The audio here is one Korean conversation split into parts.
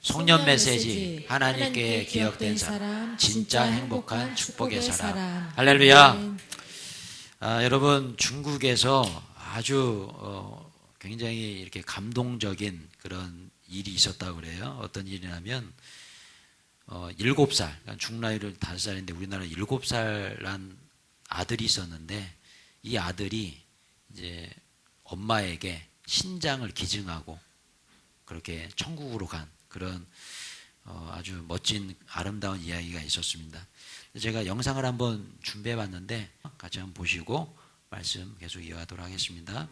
송년 메시지, 하나님께 기억된 사람, 진짜 행복한 축복의 사람. 할렐루야. 여러분, 중국에서 아주 굉장히 이렇게 감동적인 그런 일이 있었다고 그래요. 어떤 일이냐면 7살, 그러니까 중나이를 5살인데 우리나라 7살 난 아들이 있었는데, 이 아들이 이제 엄마에게 신장을 기증하고 그렇게 천국으로 간 그런 아주 멋진 아름다운 이야기가 있었습니다. 제가 영상을 한번 준비해 봤는데 같이 한번 보시고 말씀 계속 이어가도록 하겠습니다.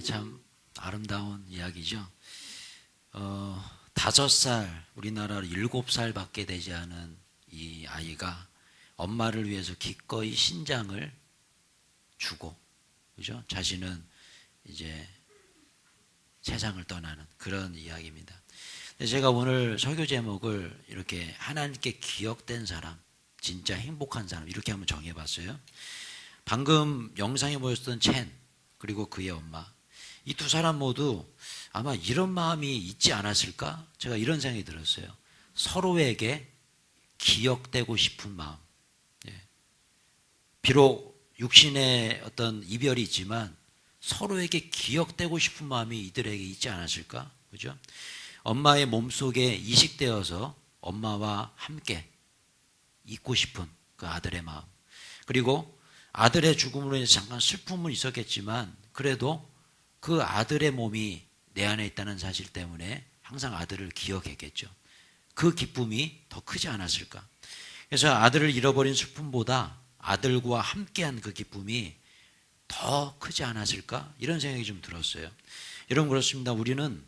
참 아름다운 이야기죠. 5살, 우리나라로 7살 밖에 되지 않은 이 아이가 엄마를 위해서 기꺼이 신장을 주고, 그죠? 자신은 이제 세상을 떠나는 그런 이야기입니다. 제가 오늘 설교 제목을 이렇게 하나님께 기억된 사람, 진짜 행복한 사람, 이렇게 한번 정해봤어요. 방금 영상에 보였던 첸, 그리고 그의 엄마, 이 두 사람 모두 아마 이런 마음이 있지 않았을까? 제가 이런 생각이 들었어요. 서로에게 기억되고 싶은 마음. 비록 육신의 어떤 이별이 있지만 서로에게 기억되고 싶은 마음이 이들에게 있지 않았을까? 그죠? 엄마의 몸속에 이식되어서 엄마와 함께 있고 싶은 그 아들의 마음. 그리고 아들의 죽음으로 인해서 잠깐 슬픔은 있었겠지만 그래도 그 아들의 몸이 내 안에 있다는 사실 때문에 항상 아들을 기억했겠죠. 그 기쁨이 더 크지 않았을까? 그래서 아들을 잃어버린 슬픔보다 아들과 함께한 그 기쁨이 더 크지 않았을까? 이런 생각이 좀 들었어요. 여러분, 그렇습니다. 우리는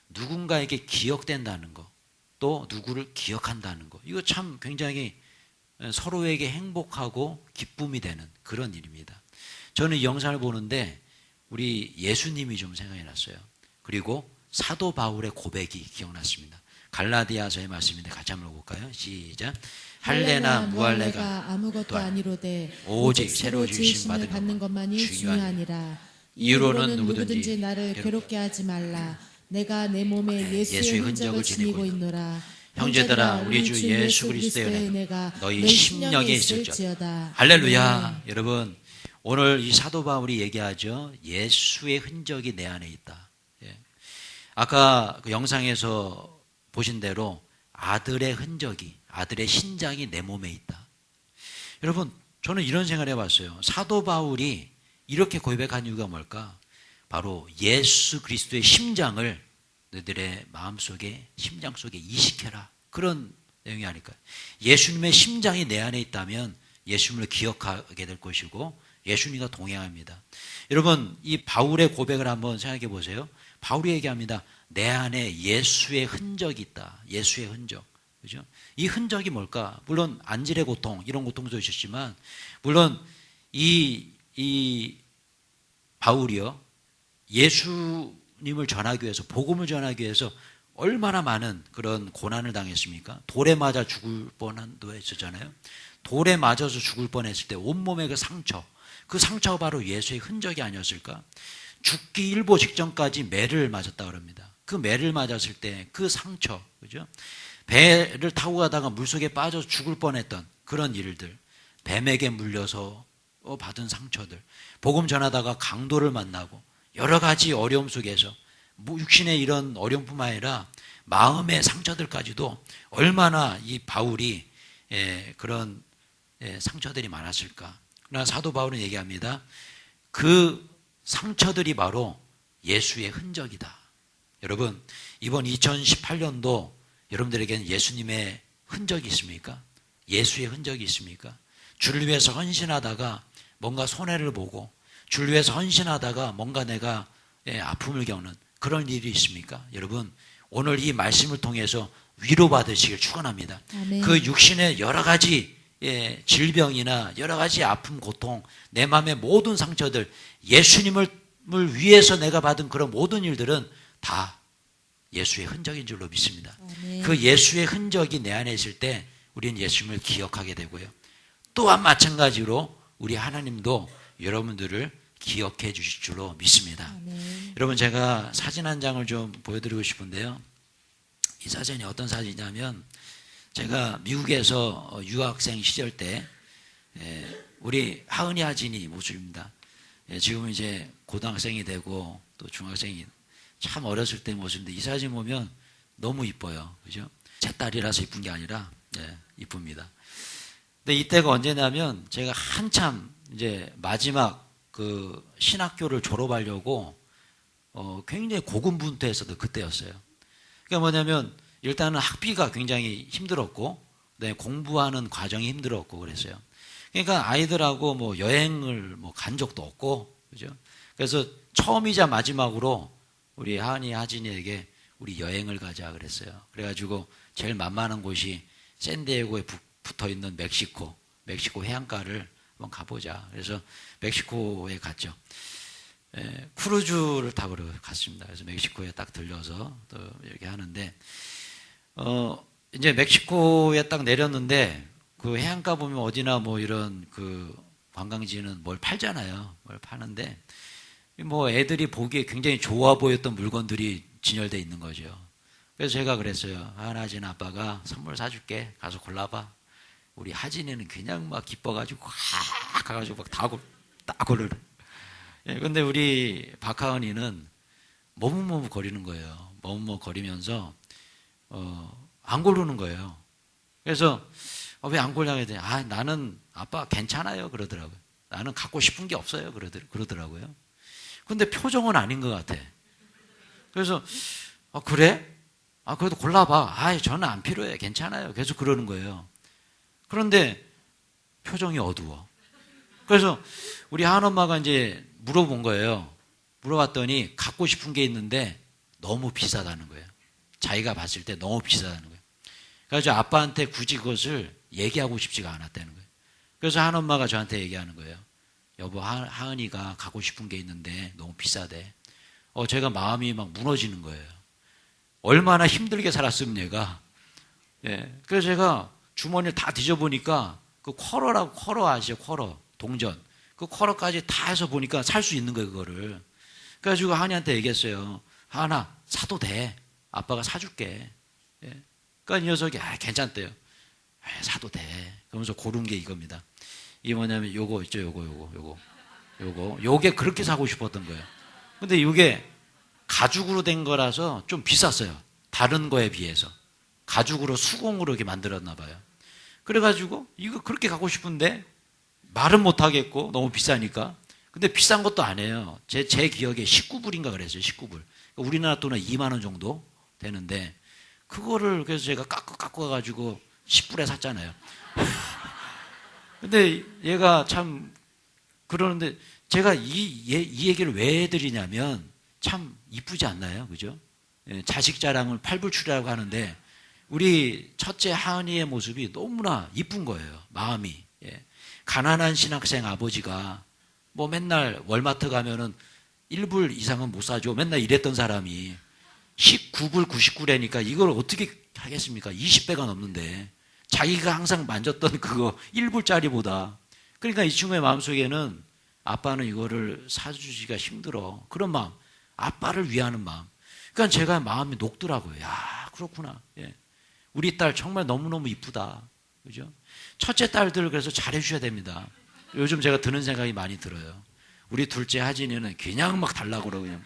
누군가에게 기억된다는 거, 또 누구를 기억한다는 거, 이거 참 굉장히 서로에게 행복하고 기쁨이 되는 그런 일입니다. 저는 이 영상을 보는데 우리 예수님이 좀 생각이 났어요. 그리고 사도 바울의 고백이 기억났습니다. 갈라디아서의 말씀인데 같이 한번 볼까요? 시작. 할례나 무할례가 아무것도 아니로되 오직 새로 지으심을 받는 것만이 중요하니라. 이유로는 누구든지 나를 괴롭게 하지 말라. 내가 내 몸에 예수의 흔적을 지니고 있노라. 형제들아, 우리 주 예수 그리스도의 은혜가 너희 심령에 있을지어다. 할렐루야. 네. 여러분, 오늘 이 사도 바울이 얘기하죠. 예수의 흔적이 내 안에 있다. 예. 아까 그 영상에서 보신 대로 아들의 흔적이, 아들의 신장이 내 몸에 있다. 여러분, 저는 이런 생각을 해봤어요. 사도 바울이 이렇게 고백한 이유가 뭘까? 바로 예수 그리스도의 심장을 너희들의 마음속에, 심장 속에 이식해라. 그런 내용이 아닐까요? 예수님의 심장이 내 안에 있다면 예수님을 기억하게 될 것이고 예수님과 동행합니다. 여러분, 이 바울의 고백을 한번 생각해 보세요. 바울이 얘기합니다. 내 안에 예수의 흔적이 있다. 예수의 흔적. 그죠? 이 흔적이 뭘까? 물론 안질의 고통, 이런 고통도 있었지만, 물론 이 바울이요, 예수님을 전하기 위해서, 복음을 전하기 위해서 얼마나 많은 그런 고난을 당했습니까? 돌에 맞아 죽을 뻔한도 했었잖아요. 돌에 맞아서 죽을 뻔했을 때 온몸의 그 상처가 바로 예수의 흔적이 아니었을까? 죽기 일보 직전까지 매를 맞았다 그럽니다. 그 매를 맞았을 때 그 상처, 그죠? 배를 타고 가다가 물속에 빠져서 죽을 뻔했던 그런 일들, 뱀에게 물려서 받은 상처들, 복음 전하다가 강도를 만나고 여러 가지 어려움 속에서 육신의 이런 어려움뿐만 아니라 마음의 상처들까지도 얼마나 이 바울이 그런 상처들이 많았을까. 그러나 사도 바울은 얘기합니다. 그 상처들이 바로 예수의 흔적이다. 여러분, 이번 2018년도 여러분들에게는 예수님의 흔적이 있습니까? 예수의 흔적이 있습니까? 주를 위해서 헌신하다가 뭔가 손해를 보고, 주를 위해서 헌신하다가 뭔가 내가 아픔을 겪는 그런 일이 있습니까? 여러분, 오늘 이 말씀을 통해서 위로받으시길 축원합니다. 아멘. 그 육신의 여러 가지 질병이나 여러 가지 아픔, 고통, 내 마음의 모든 상처들, 예수님을 위해서 내가 받은 그런 모든 일들은 다 예수의 흔적인 줄로 믿습니다. 아멘. 그 예수의 흔적이 내 안에 있을 때 우리는 예수님을 기억하게 되고요. 또한 마찬가지로 우리 하나님도 여러분들을 기억해 주실 줄로 믿습니다. 아멘. 여러분, 제가 사진 한 장을 좀 보여드리고 싶은데요. 이 사진이 어떤 사진이냐면, 제가 미국에서 유학생 시절 때 우리 하은이 하진이 모습입니다. 지금 이제 고등학생이 되고 또 중학생이, 참 어렸을 때 모습인데 이 사진 보면 너무 이뻐요. 그죠? 제 딸이라서 이쁜 게 아니라 이쁩니다. 근데 이때가 언제냐면 제가 한참 이제 마지막 그 신학교를 졸업하려고 굉장히 고군분투했었던 그때였어요. 그러니까 뭐냐면 일단은 학비가 굉장히 힘들었고, 공부하는 과정이 힘들었고 그랬어요. 그러니까 아이들하고 뭐 여행을 간 적도 없고, 그죠? 그래서 처음이자 마지막으로 우리 하은이, 하진이에게 우리 여행을 가자 그랬어요. 그래가지고 제일 만만한 곳이 샌디에고에 붙어 있는 멕시코 해안가를 한번 가보자. 그래서 멕시코에 갔죠. 크루즈를 타고 갔습니다. 그래서 멕시코에 딱 들려서 또 이렇게 하는데, 이제 멕시코에 딱 내렸는데 그 해안가 보면 어디나 뭐 이런 그 관광지는 뭘 팔잖아요. 뭘 파는데 뭐 애들이 보기에 굉장히 좋아 보였던 물건들이 진열되어 있는 거죠. 그래서 제가 그랬어요. 하진 아빠가 선물 사줄게. 가서 골라봐. 우리 하진이는 그냥 막 기뻐가지고 가가지고 막 다 고르래. 근데 우리 박하은이는 머뭇머뭇 거리는 거예요. 머뭇머뭇 거리면서 안 고르는 거예요. 그래서 왜 안 고르냐고 했더니 나는 아빠 괜찮아요 그러더라고요. 나는 갖고 싶은 게 없어요 그러더라고요. 근데 표정은 아닌 것 같아. 그래서 그래? 그래도 골라봐. 저는 안 필요해. 괜찮아요. 계속 그러는 거예요. 그런데 표정이 어두워. 그래서 우리 한엄마가 이제 물어본 거예요. 물어봤더니 갖고 싶은 게 있는데 너무 비싸다는 거예요. 자기가 봤을 때 너무 비싸다는 거예요. 그래서 아빠한테 굳이 그것을 얘기하고 싶지가 않았다는 거예요. 그래서 한엄마가 저한테 얘기하는 거예요. 여보, 하은이가 갖고 싶은 게 있는데 너무 비싸대. 제가 마음이 막 무너지는 거예요. 얼마나 힘들게 살았으면 얘가. 그래서 제가 주머니를 다 뒤져보니까 그 쿼러라고, 아시죠? 쿼러, 동전. 그 쿼러까지 다 해서 보니까 살 수 있는 거예요, 그거를. 그래가지고 하은이한테 얘기했어요. 하은아, 사도 돼. 아빠가 사줄게. 그러니까 이 녀석이 괜찮대요. 사도 돼. 그러면서 고른 게 이겁니다. 이게 뭐냐면 요거 있죠, 요게 그렇게 사고 싶었던 거예요. 근데 이게 가죽으로 된 거라서 좀 비쌌어요. 다른 거에 비해서. 가죽으로 수공으로 이렇게 만들었나 봐요. 그래가지고 이거 그렇게 갖고 싶은데 말은 못 하겠고 너무 비싸니까. 근데 비싼 것도 아니에요. 제 기억에 19불인가 그랬어요. 19불. 그러니까 우리나라 돈은 2만 원 정도 되는데 그거를 그래서 제가 깎고 가지고 10불에 샀잖아요. 근데 얘가 참 그러는데 제가 이 얘기를 왜 해드리냐면 참 이쁘지 않나요? 그죠? 예, 자식 자랑을 팔불출이라고 하는데 우리 첫째 하은이의 모습이 너무나 이쁜 거예요. 마음이. 예. 가난한 신학생 아버지가 뭐 맨날 월마트 가면은 1불 이상은 못 사줘. 맨날 이랬던 사람이 19불 99레니까 이걸 어떻게 하겠습니까? 20배가 넘는데 자기가 항상 만졌던 그거 1불짜리보다. 그러니까 이 친구의 마음속에는 아빠는 이거를 사주기가 힘들어. 그런 마음. 아빠를 위하는 마음. 그러니까 제가 마음이 녹더라고요. 야, 그렇구나. 예. 우리 딸 정말 너무너무 이쁘다. 그죠? 첫째 딸들 그래서 잘해주셔야 됩니다. 요즘 제가 드는 생각이 많이 들어요. 우리 둘째 하진이는 그냥 막 달라고 그러고 그냥.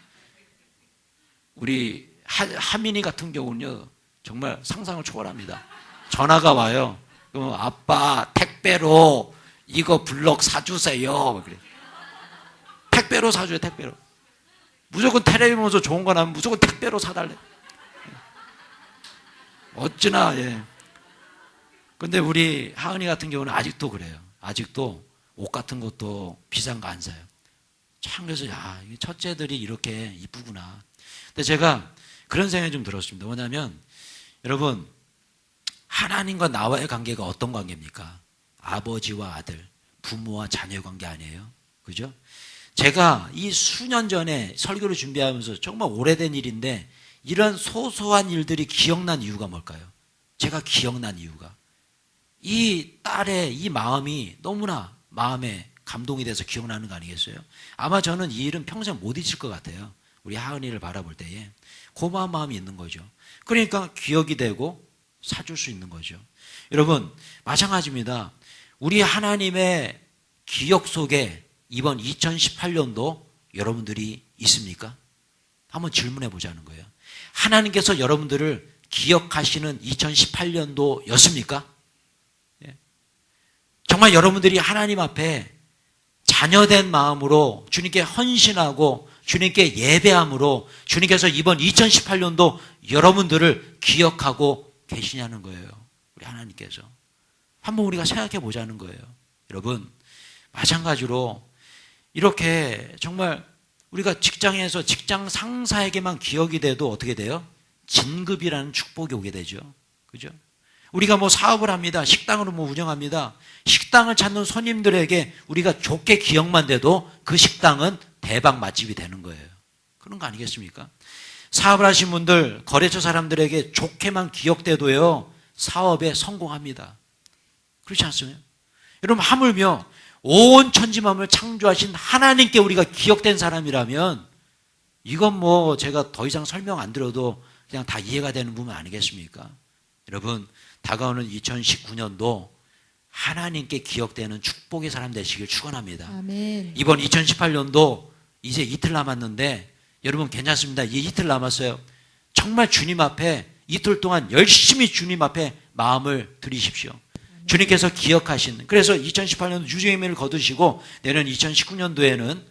우리 하민이 같은 경우는요, 정말 상상을 초월합니다. 전화가 와요. 그럼 아빠 택배로 이거 블럭 사주세요. 그래. 택배로 사줘요, 택배로. 무조건 텔레비 보면서 좋은 거 나면 무조건 택배로 사달래. 어찌나, 예. 근데 우리 하은이 같은 경우는 아직도 그래요. 아직도 옷 같은 것도 비싼 거 안 사요. 참, 그래서, 야, 첫째들이 이렇게 이쁘구나. 근데 제가 그런 생각이 좀 들었습니다. 뭐냐면, 여러분, 하나님과 나와의 관계가 어떤 관계입니까? 아버지와 아들, 부모와 자녀 관계 아니에요? 그죠? 제가 이 수년 전에 설교를 준비하면서 정말 오래된 일인데 이런 소소한 일들이 기억난 이유가 뭘까요? 제가 기억난 이유가 이 딸의 이 마음이 너무나 마음에 감동이 돼서 기억나는 거 아니겠어요? 아마 저는 이 일은 평생 못 잊을 것 같아요. 우리 하은이를 바라볼 때에 고마운 마음이 있는 거죠. 그러니까 기억이 되고 사줄 수 있는 거죠. 여러분, 마찬가지입니다. 우리 하나님의 기억 속에 이번 2018년도 여러분들이 있습니까? 한번 질문해 보자는 거예요. 하나님께서 여러분들을 기억하시는 2018년도였습니까? 예. 정말 여러분들이 하나님 앞에 자녀된 마음으로 주님께 헌신하고 주님께 예배함으로 주님께서 이번 2018년도 여러분들을 기억하고 계시냐는 거예요. 우리 하나님께서. 한번 우리가 생각해 보자는 거예요. 여러분, 마찬가지로 이렇게 정말 우리가 직장에서 직장 상사에게만 기억이 돼도 어떻게 돼요? 진급이라는 축복이 오게 되죠. 그죠? 우리가 뭐 사업을 합니다. 식당으로 뭐 운영합니다. 식당을 찾는 손님들에게 우리가 좋게 기억만 돼도 그 식당은 대박 맛집이 되는 거예요. 그런 거 아니겠습니까? 사업을 하신 분들, 거래처 사람들에게 좋게만 기억돼도요, 사업에 성공합니다. 그렇지 않습니까? 여러분, 하물며 온 천지만물을 창조하신 하나님께 우리가 기억된 사람이라면 이건 뭐 제가 더 이상 설명 안 드려도 그냥 다 이해가 되는 부분 아니겠습니까? 여러분, 다가오는 2019년도 하나님께 기억되는 축복의 사람 되시길 축원합니다. 아멘. 이번 2018년도 이제 이틀 남았는데 여러분 괜찮습니다. 이 이틀 남았어요. 정말 주님 앞에 이틀 동안 열심히 주님 앞에 마음을 드리십시오. 주님께서 기억하신, 그래서 2018년도 유종의미를 거두시고 내년 2019년도에는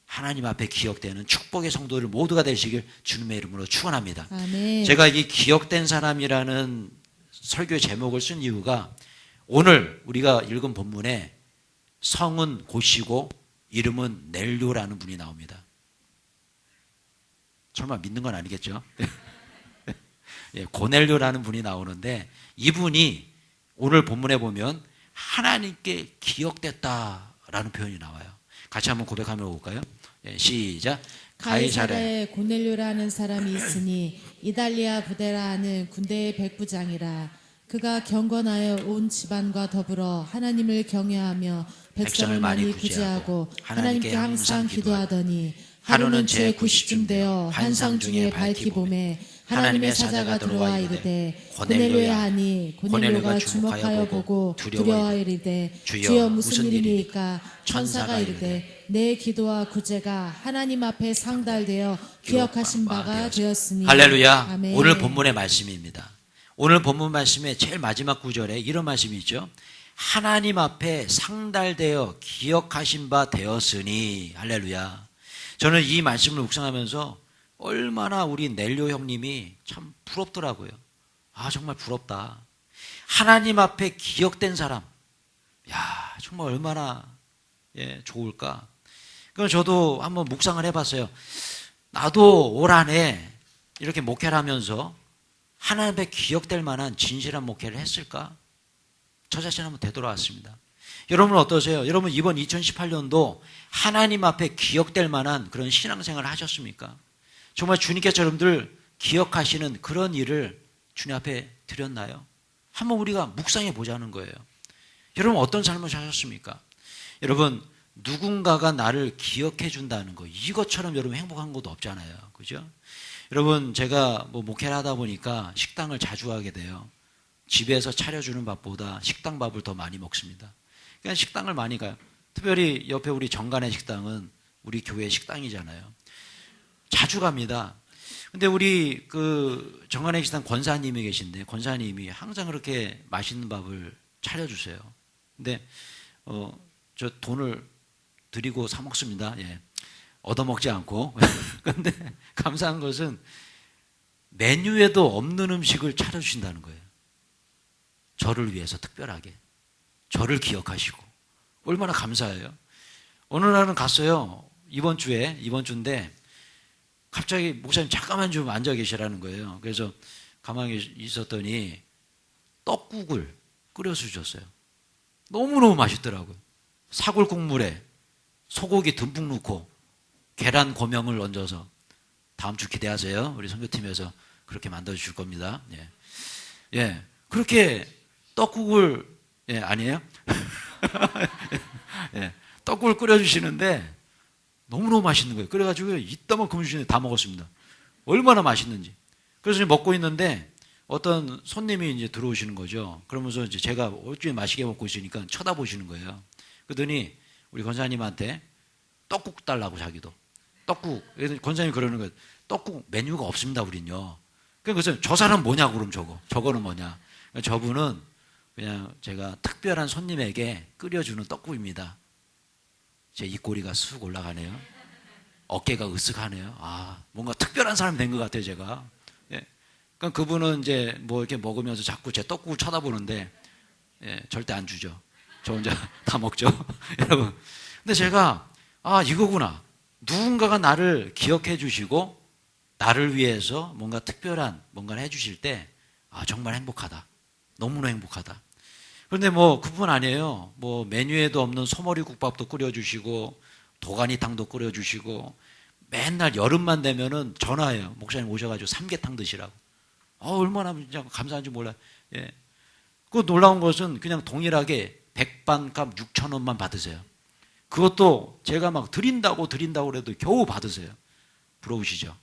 하나님 앞에 기억되는 축복의 성도들 모두가 되시길 주님의 이름으로 축원합니다. 아멘. 제가 이 기억된 사람이라는 설교의 제목을 쓴 이유가 오늘 우리가 읽은 본문에 성은 고시고 이름은 넬료라는 분이 나옵니다. 설마 믿는 건 아니겠죠? 예, 고넬료라는 분이 나오는데 이분이 오늘 본문에 보면 하나님께 기억됐다라는 표현이 나와요. 같이 한번 고백하며 볼까요? 예, 시작. 가이사라에 고넬료라는 사람이 있으니 이달리아 부데라 하는 군대의 백부장이라. 그가 경건하여 온 집안과 더불어 하나님을 경외하며 백성을 많이 구제하고 하나님께 항상 기도하더니 하루는 제 90쯤 되어 환상 중에 밝히 봄에 하나님의 사자가 들어와 이르되 고넬료야 하니 고넬료가 주목하여 보고 두려워하여 이르되 주여 무슨 일이니까 천사가 이르되 내 기도와 구제가 하나님 앞에 상달되어 기억하신 바가 되었으니. 할렐루야. 아멘. 오늘 본문의 말씀입니다. 오늘 본문 말씀의 제일 마지막 구절에 이런 말씀이 있죠. 하나님 앞에 상달되어 기억하신 바 되었으니. 할렐루야. 저는 이 말씀을 묵상하면서 얼마나 우리 넬료 형님이 참 부럽더라고요. 아, 정말 부럽다. 하나님 앞에 기억된 사람, 야, 정말 얼마나 좋을까. 그럼 저도 한번 묵상을 해봤어요. 나도 올 한해 이렇게 목회를 하면서 하나님 앞에 기억될 만한 진실한 목회를 했을까? 저 자신 한번 되돌아왔습니다. 여러분 어떠세요? 여러분 이번 2018년도 하나님 앞에 기억될 만한 그런 신앙생활을 하셨습니까? 정말 주님께서 여러분들 기억하시는 그런 일을 주님 앞에 드렸나요? 한번 우리가 묵상해 보자는 거예요. 여러분 어떤 삶을 사셨습니까? 여러분 누군가가 나를 기억해 준다는 거, 이것처럼 여러분 행복한 것도 없잖아요. 그죠? 여러분 제가 목회를 하다 보니까 식당을 자주 하게 돼요. 집에서 차려주는 밥보다 식당 밥을 더 많이 먹습니다. 그냥 식당을 많이 가요. 특별히 옆에 우리 정관의 식당은 우리 교회 식당이잖아요. 자주 갑니다. 근데 우리 그 정관의 식당 권사님이 계신데 권사님이 항상 그렇게 맛있는 밥을 차려주세요. 근데 저 돈을 드리고 사 먹습니다. 예. 얻어먹지 않고. 근데 감사한 것은 메뉴에도 없는 음식을 차려주신다는 거예요. 저를 위해서 특별하게. 저를 기억하시고. 얼마나 감사해요. 어느 날은 갔어요. 이번 주인데 갑자기 목사님 잠깐만 좀 앉아 계시라는 거예요. 그래서 가만히 있었더니 떡국을 끓여주셨어요. 너무너무 맛있더라고요. 사골 국물에 소고기 듬뿍 넣고 계란 고명을 얹어서 다음 주 기대하세요. 우리 선교팀에서 그렇게 만들어주실 겁니다. 예. 예. 그렇게 떡국을, 예, 아니에요? 예. 떡국을 끓여주시는데 너무너무 맛있는 거예요. 그래가지고 이따만큼 주시는데 다 먹었습니다. 얼마나 맛있는지. 그래서 먹고 있는데 어떤 손님이 이제 들어오시는 거죠. 그러면서 이제 제가 어찌 맛있게 먹고 있으니까 쳐다보시는 거예요. 그러더니 우리 권사님한테 떡국 달라고 자기도. 떡국. 권사님이 그러는 거예요. 떡국 메뉴가 없습니다, 우린요. 그래서 저 사람 뭐냐고 그럼 저거는 뭐냐. 저분은 그냥 제가 특별한 손님에게 끓여주는 떡국입니다. 제 입꼬리가 쑥 올라가네요. 어깨가 으쓱하네요. 아, 뭔가 특별한 사람이 된 것 같아요, 제가. 예. 그러니까 그분은 이제 뭐 이렇게 먹으면서 자꾸 제 떡국을 쳐다보는데, 예, 절대 안 주죠. 저 혼자 다 먹죠. 여러분. 근데 제가, 아, 이거구나. 누군가가 나를 기억해 주시고, 나를 위해서 뭔가 특별한 뭔가를 해 주실 때, 아, 정말 행복하다. 너무나 행복하다. 그런데 뭐 그뿐 아니에요. 뭐 메뉴에도 없는 소머리 국밥도 끓여주시고 도가니탕도 끓여주시고 맨날 여름만 되면은 전화해요. 목사님 오셔가지고 삼계탕 드시라고. 얼마나 진짜 감사한지 몰라요. 예. 그 놀라운 것은 그냥 동일하게 백반값 6,000원만 받으세요. 그것도 제가 막 드린다고 그래도 겨우 받으세요. 부러우시죠?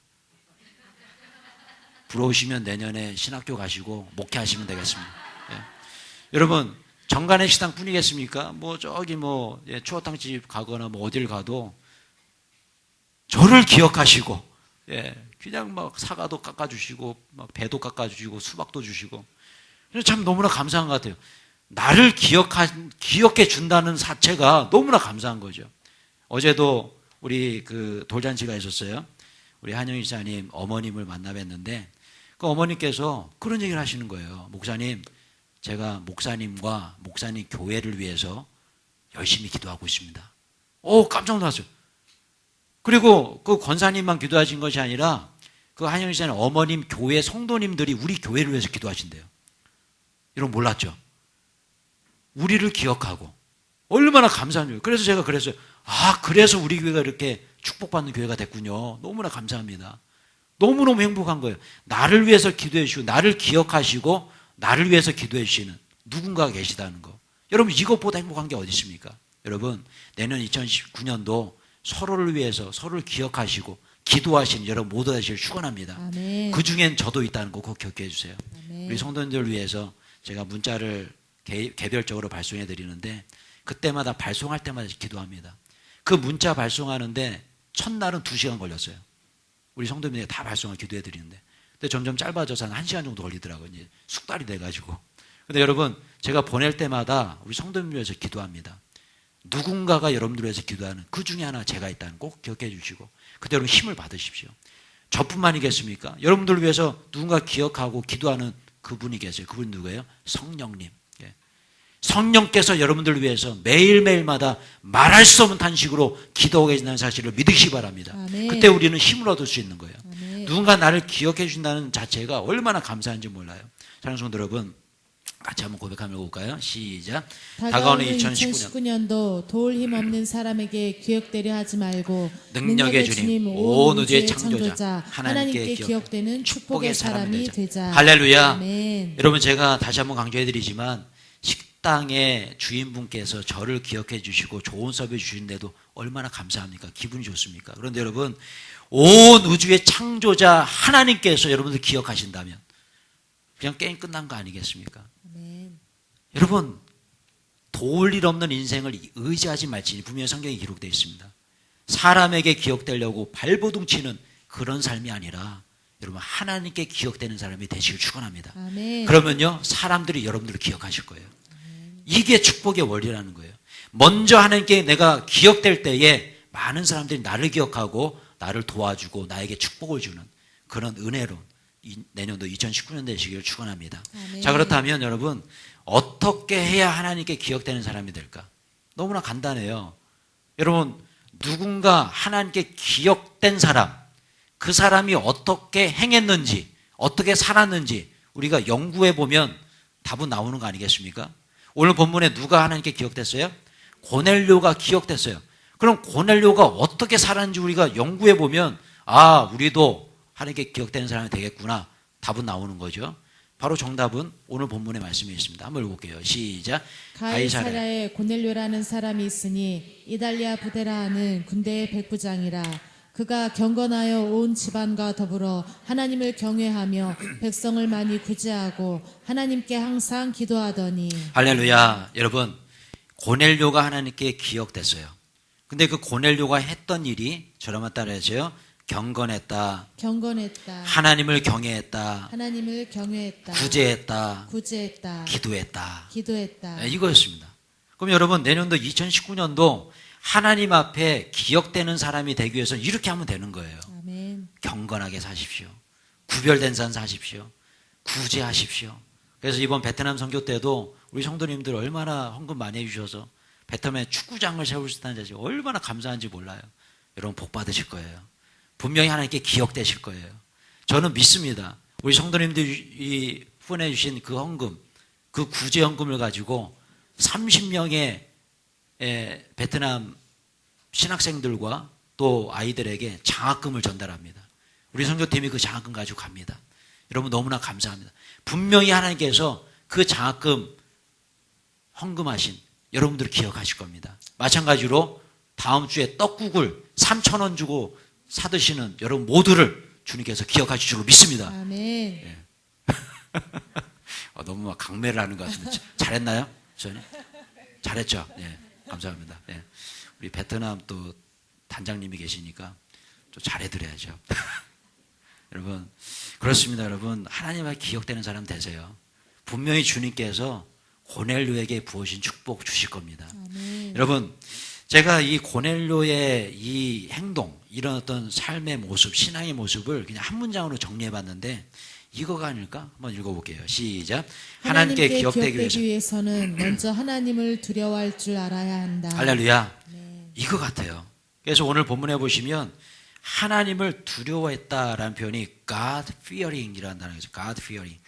부러우시면 내년에 신학교 가시고 목회하시면 되겠습니다. 예. 여러분 정관의 식당 뿐이겠습니까? 뭐 저기 뭐 추어탕집 가거나 뭐 어딜 가도 저를 기억하시고, 예, 그냥 막 사과도 깎아주시고 막 배도 깎아주시고 수박도 주시고 참 너무나 감사한 것 같아요. 나를 기억해 준다는 자체가 너무나 감사한 거죠. 어제도 우리 그 돌잔치가 있었어요. 우리 한영희 지사님 어머님을 만나 뵀는데 그 어머니께서 그런 얘기를 하시는 거예요. 목사님, 제가 목사님과 목사님 교회를 위해서 열심히 기도하고 있습니다. 깜짝 놀랐어요. 그리고 그 권사님만 기도하신 것이 아니라 그 한영희 씨는 어머님 교회 성도님들이 우리 교회를 위해서 기도하신대요. 이런 거 몰랐죠? 우리를 기억하고 얼마나 감사한 거예요. 그래서 제가 그랬어요. 아, 그래서 우리 교회가 이렇게 축복받는 교회가 됐군요. 너무나 감사합니다. 너무너무 행복한 거예요. 나를 위해서 기도해 주시고 나를 기억하시고 나를 위해서 기도해 주시는 누군가가 계시다는 거. 여러분 이것보다 행복한 게 어디 있습니까? 여러분 내년 2019년도 서로를 위해서 서로를 기억하시고 기도하시는 여러분 모두 되시길 축원합니다. 아멘. 그 중엔 저도 있다는 거 꼭 기억해 주세요. 아멘. 우리 성도님들을 위해서 제가 문자를 개별적으로 발송해 드리는데 그때마다 발송할 때마다 기도합니다. 그 문자 발송하는데 첫날은 2시간 걸렸어요. 우리 성도님들에게 다 발송을 기도해 드리는데 근데 점점 짧아져서 한 1시간 정도 걸리더라고요. 이제 숙달이 돼가지고. 근데 여러분, 제가 보낼 때마다 우리 성도님들 위해서 기도합니다. 누군가가 여러분들 위해서 기도하는 그 중에 하나 제가 있다는 꼭 기억해 주시고 그대로 힘을 받으십시오. 저뿐만이겠습니까? 여러분들을 위해서 누군가 기억하고 기도하는 그분이 계세요. 그분이 누구예요? 성령님. 예. 성령께서 여러분들을 위해서 매일매일마다 말할 수 없는 탄식으로 기도하고 계신다는 사실을 믿으시기 바랍니다. 아멘. 그때 우리는 힘을 얻을 수 있는 거예요. 아멘. 누군가 나를 기억해 준다는 자체가 얼마나 감사한지 몰라요. 사랑하는 성도 여러분, 같이 한번 고백하며 볼까요? 시작. 다가오는 2019년도 도울 힘 없는 사람에게 기억되려 하지 말고 능력의 주님, 온 우주의 창조자 하나님께 기억되는 축복의 사람이 되자. 할렐루야. 아멘. 여러분, 제가 다시 한번 강조해 드리지만 식당의 주인분께서 저를 기억해 주시고 좋은 서비스 주시는데도 얼마나 감사합니까? 기분이 좋습니까? 그런데 여러분, 온 우주의 창조자 하나님께서 여러분들 기억하신다면 그냥 게임 끝난 거 아니겠습니까? 아멘. 여러분, 도울 일 없는 인생을 의지하지 말지니 분명히 성경에 기록되어 있습니다. 사람에게 기억되려고 발버둥 치는 그런 삶이 아니라 여러분, 하나님께 기억되는 사람이 되시길 축원합니다. 아멘. 그러면요, 사람들이 여러분들을 기억하실 거예요. 이게 축복의 원리라는 거예요. 먼저 하나님께 내가 기억될 때에 많은 사람들이 나를 기억하고 나를 도와주고 나에게 축복을 주는 그런 은혜로 내년도 2019년 되시기를 축원합니다. 아멘. 자, 그렇다면 여러분, 어떻게 해야 하나님께 기억되는 사람이 될까? 너무나 간단해요. 여러분, 누군가 하나님께 기억된 사람, 그 사람이 어떻게 행했는지, 어떻게 살았는지 우리가 연구해 보면 답은 나오는 거 아니겠습니까? 오늘 본문에 누가 하나님께 기억됐어요? 고넬료가 기억됐어요. 그럼 고넬료가 어떻게 살았는지 우리가 연구해 보면 아, 우리도 하나님께 기억되는 사람이 되겠구나. 답은 나오는 거죠. 바로 정답은 오늘 본문의 말씀에 있습니다. 한번 읽어볼게요. 시작. 가이사랴에 고넬료라는 사람이 있으니 이달리아 부데라 하는 군대의 백부장이라. 그가 경건하여 온 집안과 더불어 하나님을 경외하며 백성을 많이 구제하고 하나님께 항상 기도하더니. 할렐루야. 여러분, 고넬료가 하나님께 기억됐어요. 근데 그 고넬료가 했던 일이 저라만 따라해서요. 경건했다. 하나님을 경외했다. 구제했다. 기도했다. 네, 이거였습니다. 그럼 여러분, 내년도 2019년도 하나님 앞에 기억되는 사람이 되기 위해서 이렇게 하면 되는 거예요. 아멘. 경건하게 사십시오. 구별된 삶 사십시오. 구제하십시오. 그래서 이번 베트남 선교 때도 우리 성도님들 얼마나 헌금 많이 해주셔서 베트남에 축구장을 세울 수 있다는 자체 얼마나 감사한지 몰라요. 여러분, 복 받으실 거예요. 분명히 하나님께 기억되실 거예요. 저는 믿습니다. 우리 성도님들이 후원해 주신 그 헌금, 그 구제 헌금을 가지고 30명의 베트남 신학생들과 또 아이들에게 장학금을 전달합니다. 우리 선교팀이 그 장학금 가지고 갑니다. 여러분, 너무나 감사합니다. 분명히 하나님께서 그 장학금 헌금하신 여러분들을 기억하실 겁니다. 마찬가지로 다음 주에 떡국을 3,000원 주고 사드시는 여러분 모두를 주님께서 기억하실 줄로 믿습니다. 아멘. 예. 너무 막 강매를 하는 것 같은데 잘했나요? 저는 잘했죠. 예. 감사합니다. 예. 우리 베트남 또 단장님이 계시니까 좀 잘해드려야죠. 여러분, 그렇습니다. 여러분, 하나님 앞에 기억되는 사람 되세요. 분명히 주님께서 고넬료에게 부어신 축복 주실 겁니다. 아멘. 여러분, 제가 이 고넬료의 이 행동, 이런 어떤 삶의 모습, 신앙의 모습을 그냥 한 문장으로 정리해 봤는데 이거가 아닐까? 한번 읽어볼게요. 시작. 하나님께 기억되기 위해서는 먼저 하나님을 두려워할 줄 알아야 한다. 할렐루야. 네. 이거 같아요. 그래서 오늘 본문에 보시면 하나님을 두려워했다라는 표현이 God fearing이라는 단어가 있어요. God fearing.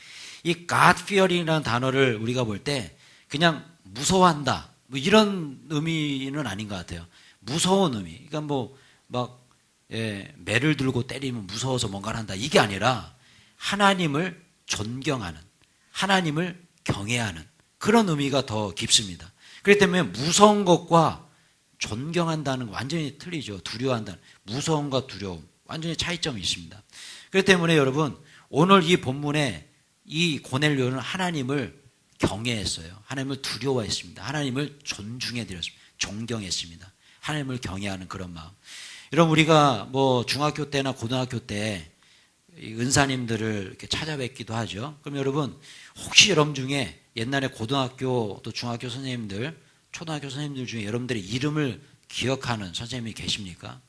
이 God fearing이라는 단어를 우리가 볼 때 그냥 무서워한다, 뭐 이런 의미는 아닌 것 같아요. 무서운 의미. 그러니까 뭐 막 매를 들고 때리면 무서워서 뭔가를 한다, 이게 아니라 하나님을 존경하는, 하나님을 경외하는 그런 의미가 더 깊습니다. 그렇기 때문에 무서운 것과 존경한다는 건 완전히 틀리죠. 두려워한다는, 무서움과 두려움 완전히 차이점이 있습니다. 그렇기 때문에 여러분, 오늘 이 본문에 이 고넬료는 하나님을 경외했어요. 하나님을 두려워했습니다. 하나님을 존중해 드렸습니다. 존경했습니다. 하나님을 경외하는 그런 마음. 여러분, 우리가 뭐 중학교 때나 고등학교 때 이 은사님들을 이렇게 찾아뵙기도 하죠. 그럼 여러분, 혹시 여러분 중에 옛날에 고등학교 또 중학교 선생님들, 초등학교 선생님들 중에 여러분들의 이름을 기억하는 선생님이 계십니까?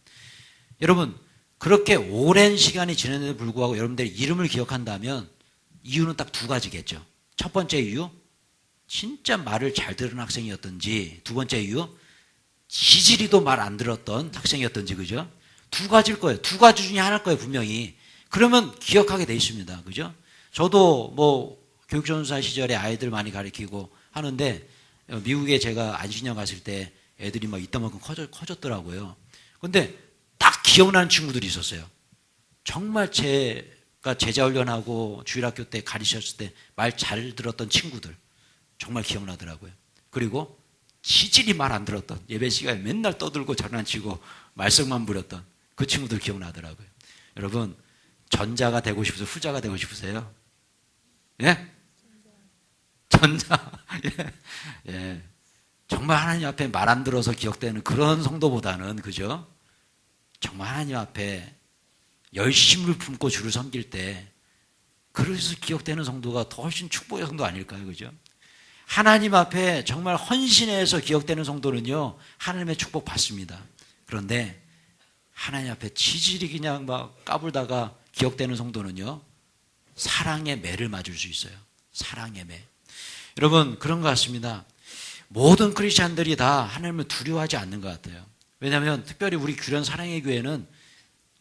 여러분, 그렇게 오랜 시간이 지났는데도 불구하고 여러분들의 이름을 기억한다면 이유는 딱 두 가지겠죠. 첫 번째 이유, 진짜 말을 잘 들은 학생이었던지, 두 번째 이유, 지지리도 말 안 들었던 학생이었던지, 그죠? 두 가지일 거예요. 두 가지 중에 하나일 거예요, 분명히. 그러면 기억하게 돼 있습니다. 그죠? 저도 뭐 교육전사 시절에 아이들 많이 가르치고 하는데 미국에 제가 안신영 갔을 때 애들이 막 이따만큼 커졌더라고요. 근데 딱 기억나는 친구들이 있었어요. 정말 제가 제자훈련하고 주일학교 때 가르쳤을 때 말 잘 들었던 친구들. 정말 기억나더라고요. 그리고 지질이 말 안 들었던, 예배 시간에 맨날 떠들고 장난치고 말썽만 부렸던 그 친구들 기억나더라고요. 여러분, 전자가 되고 싶으세요? 후자가 되고 싶으세요? 예? 전자. 예. 예. 정말 하나님 앞에 말 안 들어서 기억되는 그런 성도보다는, 그죠? 정말 하나님 앞에 열심을 품고 주를 섬길 때, 그래서 기억되는 성도가 더 훨씬 축복의 성도 아닐까요? 그죠? 하나님 앞에 정말 헌신해서 기억되는 성도는요, 하나님의 축복 받습니다. 그런데 하나님 앞에 지질이 그냥 막 까불다가 기억되는 성도는요, 사랑의 매를 맞을 수 있어요. 사랑의 매. 여러분, 그런 것 같습니다. 모든 크리스찬들이 다 하나님을 두려워하지 않는 것 같아요. 왜냐하면 특별히 우리 규련 사랑의 교회는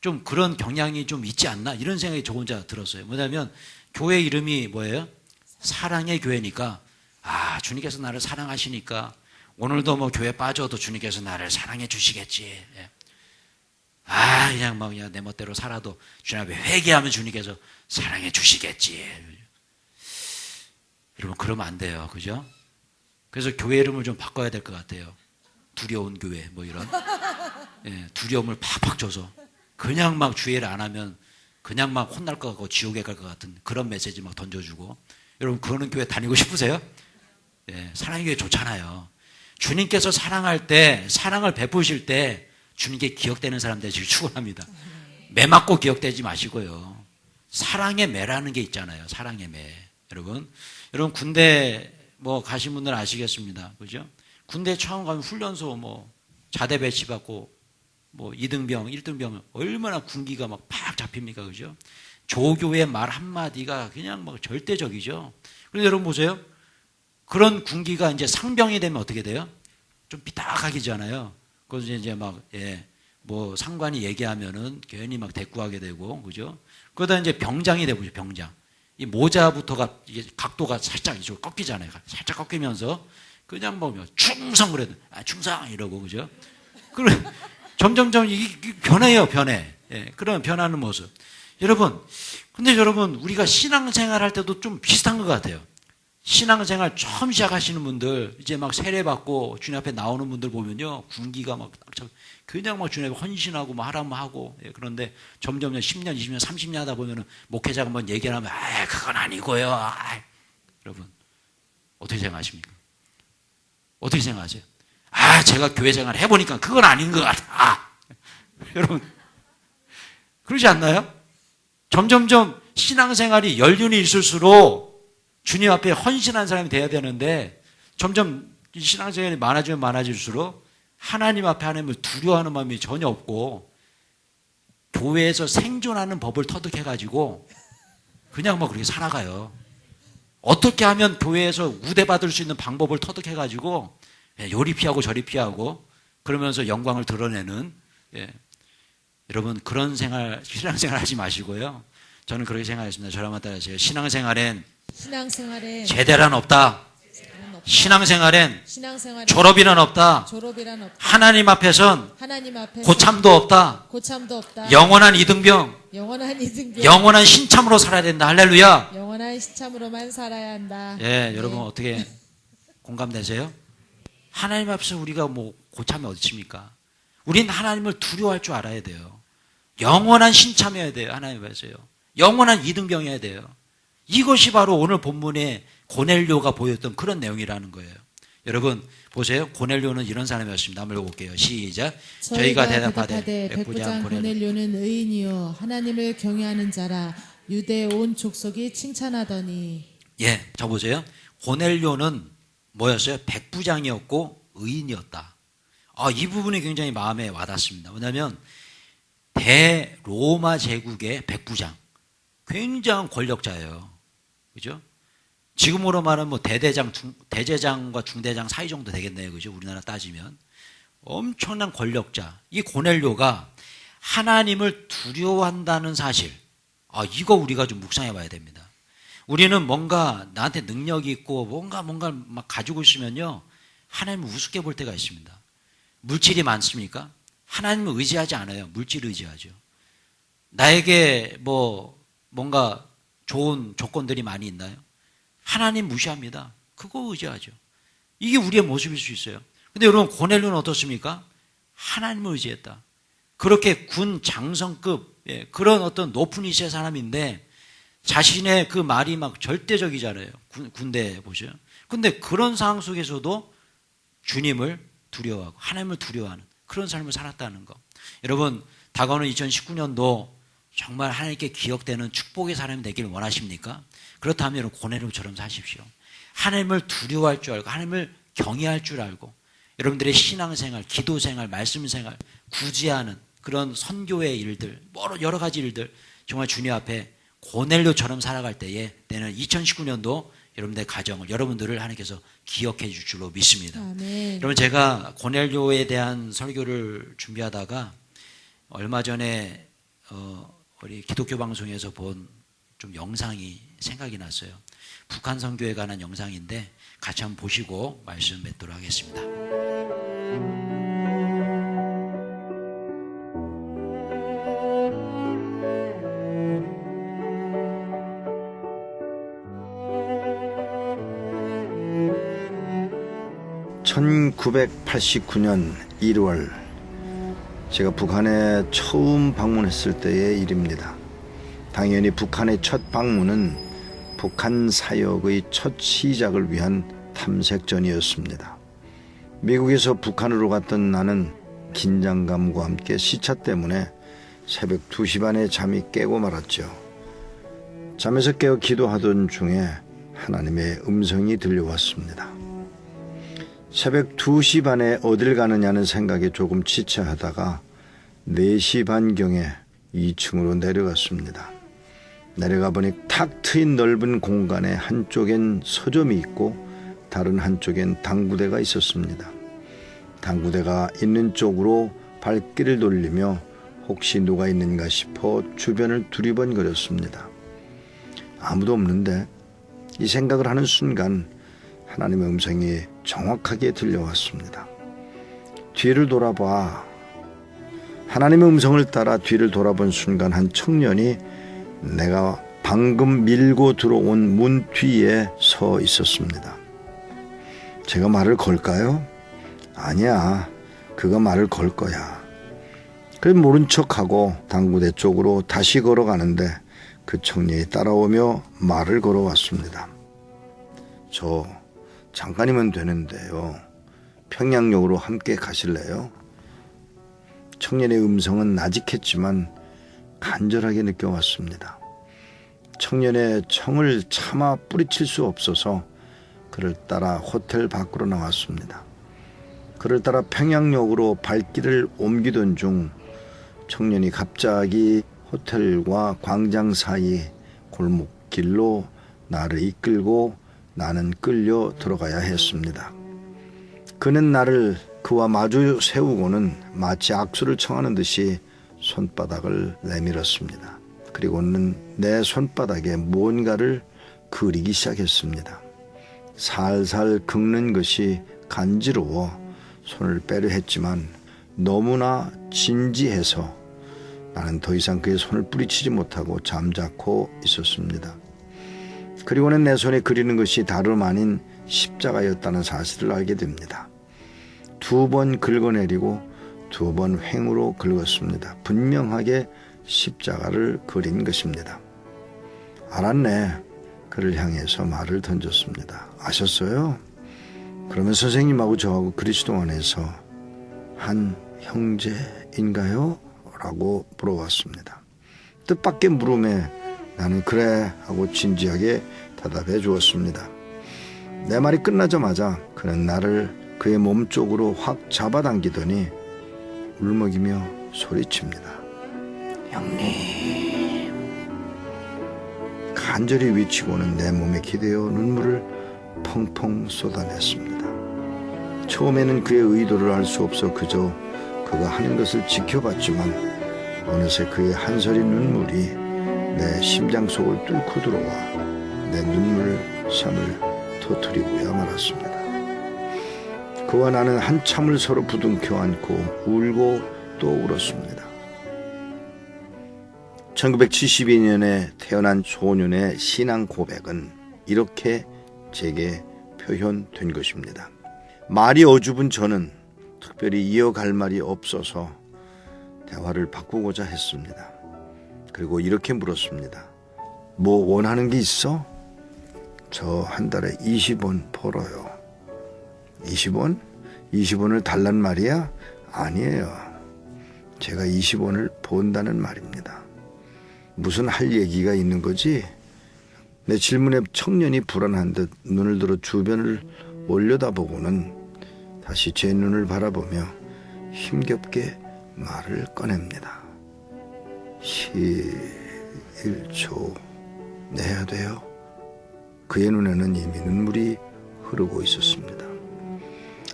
좀 그런 경향이 좀 있지 않나, 이런 생각이 저 혼자 들었어요. 뭐냐면 교회 이름이 뭐예요? 사랑의 교회니까, 아, 주님께서 나를 사랑하시니까 오늘도 뭐 교회 빠져도 주님께서 나를 사랑해 주시겠지. 예. 아, 그냥 막 그냥 내 멋대로 살아도 주님 앞에 회개하면 주님께서 사랑해 주시겠지. 여러분, 그러면 안 돼요. 그죠? 그래서 교회 이름을 좀 바꿔야 될 것 같아요. 두려운 교회, 뭐 이런. 예, 두려움을 팍팍 줘서 그냥 막 주의를 안 하면 그냥 막 혼날 것 같고 지옥에 갈 것 같은 그런 메시지 막 던져주고. 여러분, 그러는 교회 다니고 싶으세요? 예, 사랑의 교회 좋잖아요. 주님께서 사랑할 때, 사랑을 베푸실 때 주님께 기억되는 사람 되시길 축원합니다. 매 맞고 기억되지 마시고요. 사랑의 매라는 게 있잖아요. 사랑의 매. 여러분 군대 뭐 가신 분들 아시겠습니다. 그죠? 군대 처음 가면 훈련소 뭐 자대 배치 받고 뭐 2등병, 1등병 얼마나 군기가 막 팍 잡힙니까? 그죠? 조교의 말 한마디가 그냥 막 절대적이죠. 그런데 여러분 보세요. 그런 군기가 이제 상병이 되면 어떻게 돼요? 좀 삐딱하기잖아요. 그래서 이제 막, 예, 뭐 상관이 얘기하면은 괜히 막 대꾸하게 되고, 그죠? 그러다 이제 병장이 되고, 병장. 이 모자부터가 이게 각도가 살짝 이쪽으로 꺾이잖아요. 살짝 꺾이면서 그냥 뭐 충성 그래도, 아, 충성 이러고, 그죠? 그래, 점점점 이게 변해요, 변해. 예, 그런 변하는 모습. 여러분, 근데 여러분, 우리가 신앙생활 할 때도 좀 비슷한 것 같아요. 신앙생활 처음 시작하시는 분들, 이제 막 세례받고 주님 앞에 나오는 분들 보면요, 군기가 막 그냥 막 주님 앞에 헌신하고 뭐 하라면 하고. 예, 그런데 점점 10년, 20년, 30년 하다 보면은 목회자가 한번 얘기를 하면, 아, 그건 아니고요. 아이. 여러분, 어떻게 생각하십니까? 어떻게 생각하세요? 아, 제가 교회 생활 해보니까 그건 아닌 것 같아. 아. 여러분, 그러지 않나요? 점점점 신앙생활이 연륜이 있을수록 주님 앞에 헌신한 사람이 돼야 되는데 점점 신앙생활이 많아지면 많아질수록 하나님 앞에 하나님을 두려워하는 마음이 전혀 없고 교회에서 생존하는 법을 터득해가지고 그냥 뭐 그렇게 살아가요. 어떻게 하면 교회에서 우대받을 수 있는 방법을 터득해가지고 요리 피하고 저리 피하고 그러면서 영광을 드러내는, 예. 여러분, 그런 신앙생활 하지 마시고요. 저는 그렇게 생각했습니다. 저를 한번 따라하세요. 신앙생활엔 제대란 없다. 신앙생활엔 졸업이란 없다. 하나님 앞에선 고참도 없다. 영원한 이등병. 영원한 신참으로 살아야 된다. 할렐루야. 영원한 신참으로만 살아야 한다. 예, 여러분 어떻게 공감되세요? 하나님 앞에서 우리가 뭐 고참이 어디 있습니까? 우린 하나님을 두려워할 줄 알아야 돼요. 영원한 신참이어야 돼요. 하나님 앞에서요. 영원한 이등병이어야 돼요. 이것이 바로 오늘 본문에 고넬료가 보였던 그런 내용이라는 거예요. 여러분 보세요. 고넬료는 이런 사람이었습니다. 한번 읽어볼게요. 시작. 저희가 대답하되 백부장 고넬료는 의인이요 하나님을 경외하는 자라 유대 온 족속이 칭찬하더니. 예, 자 보세요. 고넬료는 뭐였어요? 백부장이었고 의인이었다. 이 부분이 굉장히 마음에 와닿습니다. 왜냐하면 대로마 제국의 백부장, 굉장한 권력자예요. 그죠? 지금으로 말하면 뭐 대제장과 중대장 사이 정도 되겠네요. 그죠? 우리나라 따지면. 엄청난 권력자. 이 고넬료가 하나님을 두려워한다는 사실. 이거 우리가 좀 묵상해 봐야 됩니다. 우리는 뭔가 나한테 능력이 있고 뭔가 막 가지고 있으면요. 하나님을 우습게 볼 때가 있습니다. 물질이 많습니까? 하나님을 의지하지 않아요. 물질을 의지하죠. 나에게 뭔가 좋은 조건들이 많이 있나요? 하나님 무시합니다. 그거 의지하죠. 이게 우리의 모습일 수 있어요. 근데 여러분 고넬료는 어떻습니까? 하나님을 의지했다. 그렇게 군 장성급 그런 어떤 높은 위치의 사람인데 자신의 그 말이 막 절대적이잖아요. 군대 보셔요. 근데 그런 상황 속에서도 주님을 두려워하고 하나님을 두려워하는 그런 삶을 살았다는 거. 여러분 다가오는 2019년도 정말 하나님께 기억되는 축복의 사람이 되기를 원하십니까? 그렇다면 여러분 고넬료처럼 사십시오. 하나님을 두려워할 줄 알고 하나님을 경외할 줄 알고 여러분들의 신앙생활, 기도생활, 말씀생활, 구제하는 그런 선교의 일들, 여러 가지 일들 정말 주님 앞에 고넬료처럼 살아갈 때에 내년 2019년도 여러분들의 가정을 여러분들을 하나님께서 기억해 줄 줄로 믿습니다. 아멘. 여러분 제가 고넬료에 대한 설교를 준비하다가 얼마 전에 우리 기독교 방송에서 본 좀 영상이 생각이 났어요. 북한 선교에 관한 영상인데 같이 한번 보시고 말씀 맺도록 하겠습니다. (1989년 1월) 제가 북한에 처음 방문했을 때의 일입니다. 당연히 북한의 첫 방문은 북한 사역의 첫 시작을 위한 탐색전이었습니다. 미국에서 북한으로 갔던 나는 긴장감과 함께 시차 때문에 새벽 2시 반에 잠이 깨고 말았죠. 잠에서 깨어 기도하던 중에 하나님의 음성이 들려왔습니다. 새벽 2시 반에 어딜 가느냐는 생각에 조금 지체하다가 4시 반경에 2층으로 내려갔습니다. 내려가 보니 탁 트인 넓은 공간에 한쪽엔 서점이 있고 다른 한쪽엔 당구대가 있었습니다. 당구대가 있는 쪽으로 발길을 돌리며 혹시 누가 있는가 싶어 주변을 두리번거렸습니다. 아무도 없는데 이 생각을 하는 순간 하나님의 음성이 정확하게 들려왔습니다. 뒤를 돌아봐. 하나님의 음성을 따라 뒤를 돌아본 순간 한 청년이 내가 방금 밀고 들어온 문 뒤에 서 있었습니다. 제가 말을 걸까요? 아니야, 그가 말을 걸 거야. 그래서 모른 척하고 당구대 쪽으로 다시 걸어가는데 그 청년이 따라오며 말을 걸어왔습니다. 저 잠깐이면 되는데요. 평양역으로 함께 가실래요? 청년의 음성은 나직했지만 간절하게 느껴왔습니다. 청년의 청을 차마 뿌리칠 수 없어서 그를 따라 호텔 밖으로 나왔습니다. 그를 따라 평양역으로 발길을 옮기던 중 청년이 갑자기 호텔과 광장 사이 골목길로 나를 이끌고 나는 끌려 들어가야 했습니다. 그는 나를 그와 마주 세우고는 마치 악수를 청하는 듯이 손바닥을 내밀었습니다. 그리고는 내 손바닥에 뭔가를 그리기 시작했습니다. 살살 긁는 것이 간지러워 손을 빼려 했지만 너무나 진지해서 나는 더 이상 그의 손을 뿌리치지 못하고 잠자코 있었습니다. 그리고는 내 손에 그리는 것이 다름 아닌 십자가였다는 사실을 알게 됩니다. 2번 긁어내리고 2번 횡으로 긁었습니다. 분명하게 십자가를 그린 것입니다. 알았네. 그를 향해서 말을 던졌습니다. 아셨어요? 그러면 선생님하고 저하고 그리스도 안에서 한 형제인가요? 라고 물어봤습니다. 뜻밖의 물음에 나는 그래 하고 진지하게 대답해 주었습니다. 내 말이 끝나자마자 그는 나를 그의 몸쪽으로 확 잡아당기더니 울먹이며 소리칩니다. 형님. 간절히 외치고는 내 몸에 기대어 눈물을 펑펑 쏟아냈습니다. 처음에는 그의 의도를 알 수 없어 그저 그가 하는 것을 지켜봤지만 어느새 그의 한 서리 눈물이 내 심장 속을 뚫고 들어와 내 눈물샘을 터뜨리고야 말았습니다. 그와 나는 한참을 서로 부둥켜 안고 울고 또 울었습니다. 1972년에 태어난 소년의 신앙 고백은 이렇게 제게 표현된 것입니다. 말이 어줍은 저는 특별히 이어갈 말이 없어서 대화를 바꾸고자 했습니다. 그리고 이렇게 물었습니다. 뭐 원하는 게 있어? 저 한 달에 20원 벌어요. 20원? 20원을 달란 말이야? 아니에요. 제가 20원을 번다는 말입니다. 무슨 할 얘기가 있는 거지? 내 질문에 청년이 불안한 듯 눈을 들어 주변을 올려다보고는 다시 제 눈을 바라보며 힘겹게 말을 꺼냅니다. 1초 내야 돼요? 그의 눈에는 이미 눈물이 흐르고 있었습니다.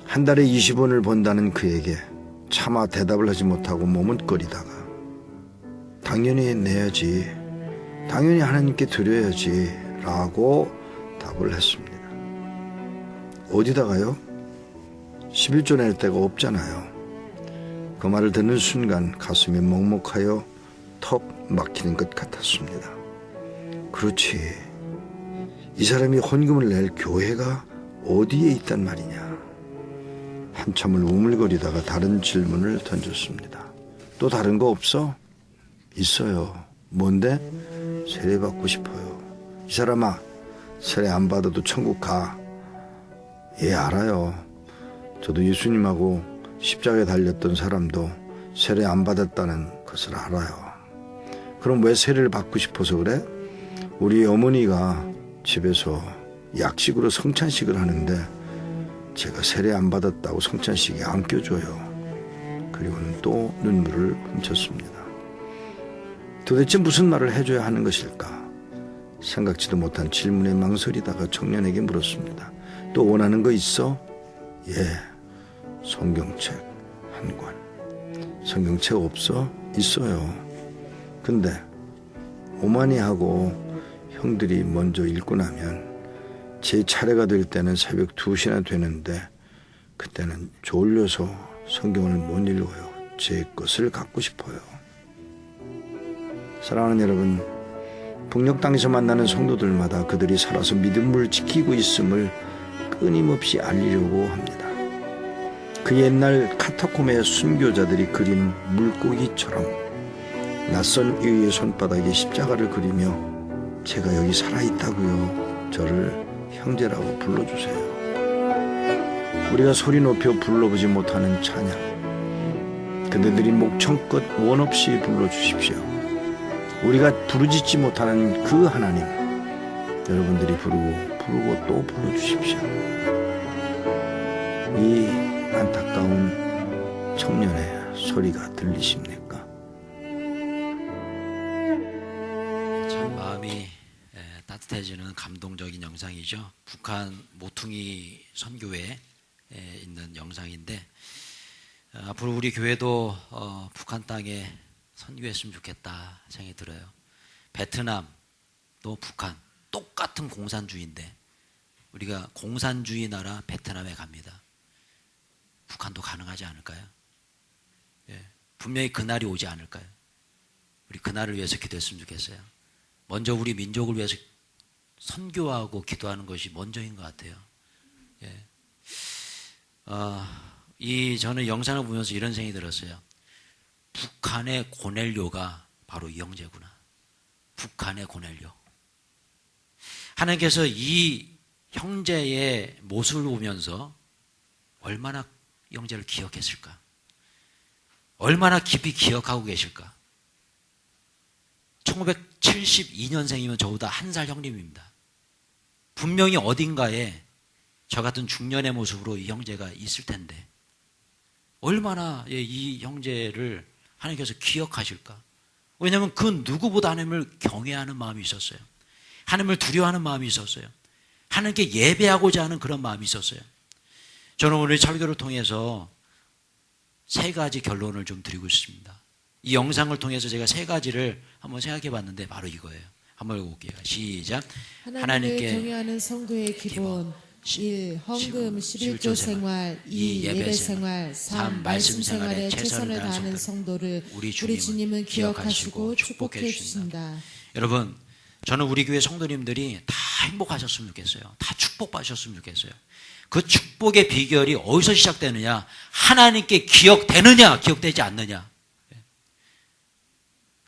한 달에 20원을 번다는 그에게 차마 대답을 하지 못하고 머뭇거리다가 당연히 내야지, 당연히 하나님께 드려야지 라고 답을 했습니다. 어디다가요? 11조 낼 데가 없잖아요. 그 말을 듣는 순간 가슴이 먹먹하여 턱 막히는 것 같았습니다. 그렇지, 이 사람이 헌금을 낼 교회가 어디에 있단 말이냐. 한참을 우물거리다가 다른 질문을 던졌습니다. 또 다른 거 없어? 있어요. 뭔데? 세례 받고 싶어요. 이 사람아, 세례 안 받아도 천국 가. 예, 알아요. 저도 예수님하고 십자가에 달렸던 사람도 세례 안 받았다는 것을 알아요. 그럼 왜 세례를 받고 싶어서 그래? 우리 어머니가 집에서 약식으로 성찬식을 하는데 제가 세례 안 받았다고 성찬식에 안 껴줘요. 그리고는 또 눈물을 훔쳤습니다. 도대체 무슨 말을 해줘야 하는 것일까? 생각지도 못한 질문에 망설이다가 청년에게 물었습니다. 또 원하는 거 있어? 예, 성경책 한 권. 성경책 없어? 있어요. 근데 오마니하고 형들이 먼저 읽고 나면 제 차례가 될 때는 새벽 2시나 되는데 그때는 졸려서 성경을 못 읽어요. 제 것을 갖고 싶어요. 사랑하는 여러분, 북녘 땅에서 만나는 성도들마다 그들이 살아서 믿음을 지키고 있음을 끊임없이 알리려고 합니다. 그 옛날 카타콤의 순교자들이 그린 물고기처럼 낯선 이의 손바닥에 십자가를 그리며 제가 여기 살아있다고요. 저를 형제라고 불러주세요. 우리가 소리 높여 불러보지 못하는 찬양, 그대들이 목청껏 원없이 불러주십시오. 우리가 부르짖지 못하는 그 하나님, 여러분들이 부르고 또 불러주십시오. 이 안타까운 청년의 소리가 들리십니까? 참 마음이 따뜻해지는 감동적인 영상이죠. 북한 모퉁이 선교회에 있는 영상인데 앞으로 우리 교회도 북한 땅에 선교했으면 좋겠다 생각이 들어요. 베트남 또 북한 똑같은 공산주의인데 우리가 공산주의 나라 베트남에 갑니다. 북한도 가능하지 않을까요? 예, 분명히 그날이 오지 않을까요? 우리 그날을 위해서 기도했으면 좋겠어요. 먼저 우리 민족을 위해서 선교하고 기도하는 것이 먼저인 것 같아요. 예. 저는 영상을 보면서 이런 생각이 들었어요. 북한의 고넬료가 바로 이 형제구나. 북한의 고넬료. 하나님께서 이 형제의 모습을 보면서 얼마나 형제를 기억했을까? 얼마나 깊이 기억하고 계실까? 1972년생이면 저보다 한 살 형님입니다. 분명히 어딘가에 저 같은 중년의 모습으로 이 형제가 있을 텐데 얼마나 이 형제를 하나님께서 기억하실까? 왜냐하면 그 누구보다 하나님을 경외하는 마음이 있었어요. 하나님을 두려워하는 마음이 있었어요. 하나님께 예배하고자 하는 그런 마음이 있었어요. 저는 오늘 설교를 통해서 세 가지 결론을 좀 드리고 싶습니다. 이 영상을 통해서 제가 세 가지를 한번 생각해 봤는데 바로 이거예요. 한번 읽어볼게요. 시작. 하나님을 경외하는 성도의 기본 1. 헌금 11조 생활 2. 예배 생활 3. 말씀 생활에 최선을 다하는 성도를 우리 주님은 기억하시고 축복해 주신다. 여러분, 저는 우리 교회 성도님들이 다 행복하셨으면 좋겠어요. 다 축복받으셨으면 좋겠어요. 그 축복의 비결이 어디서 시작되느냐? 하나님께 기억되느냐, 기억되지 않느냐.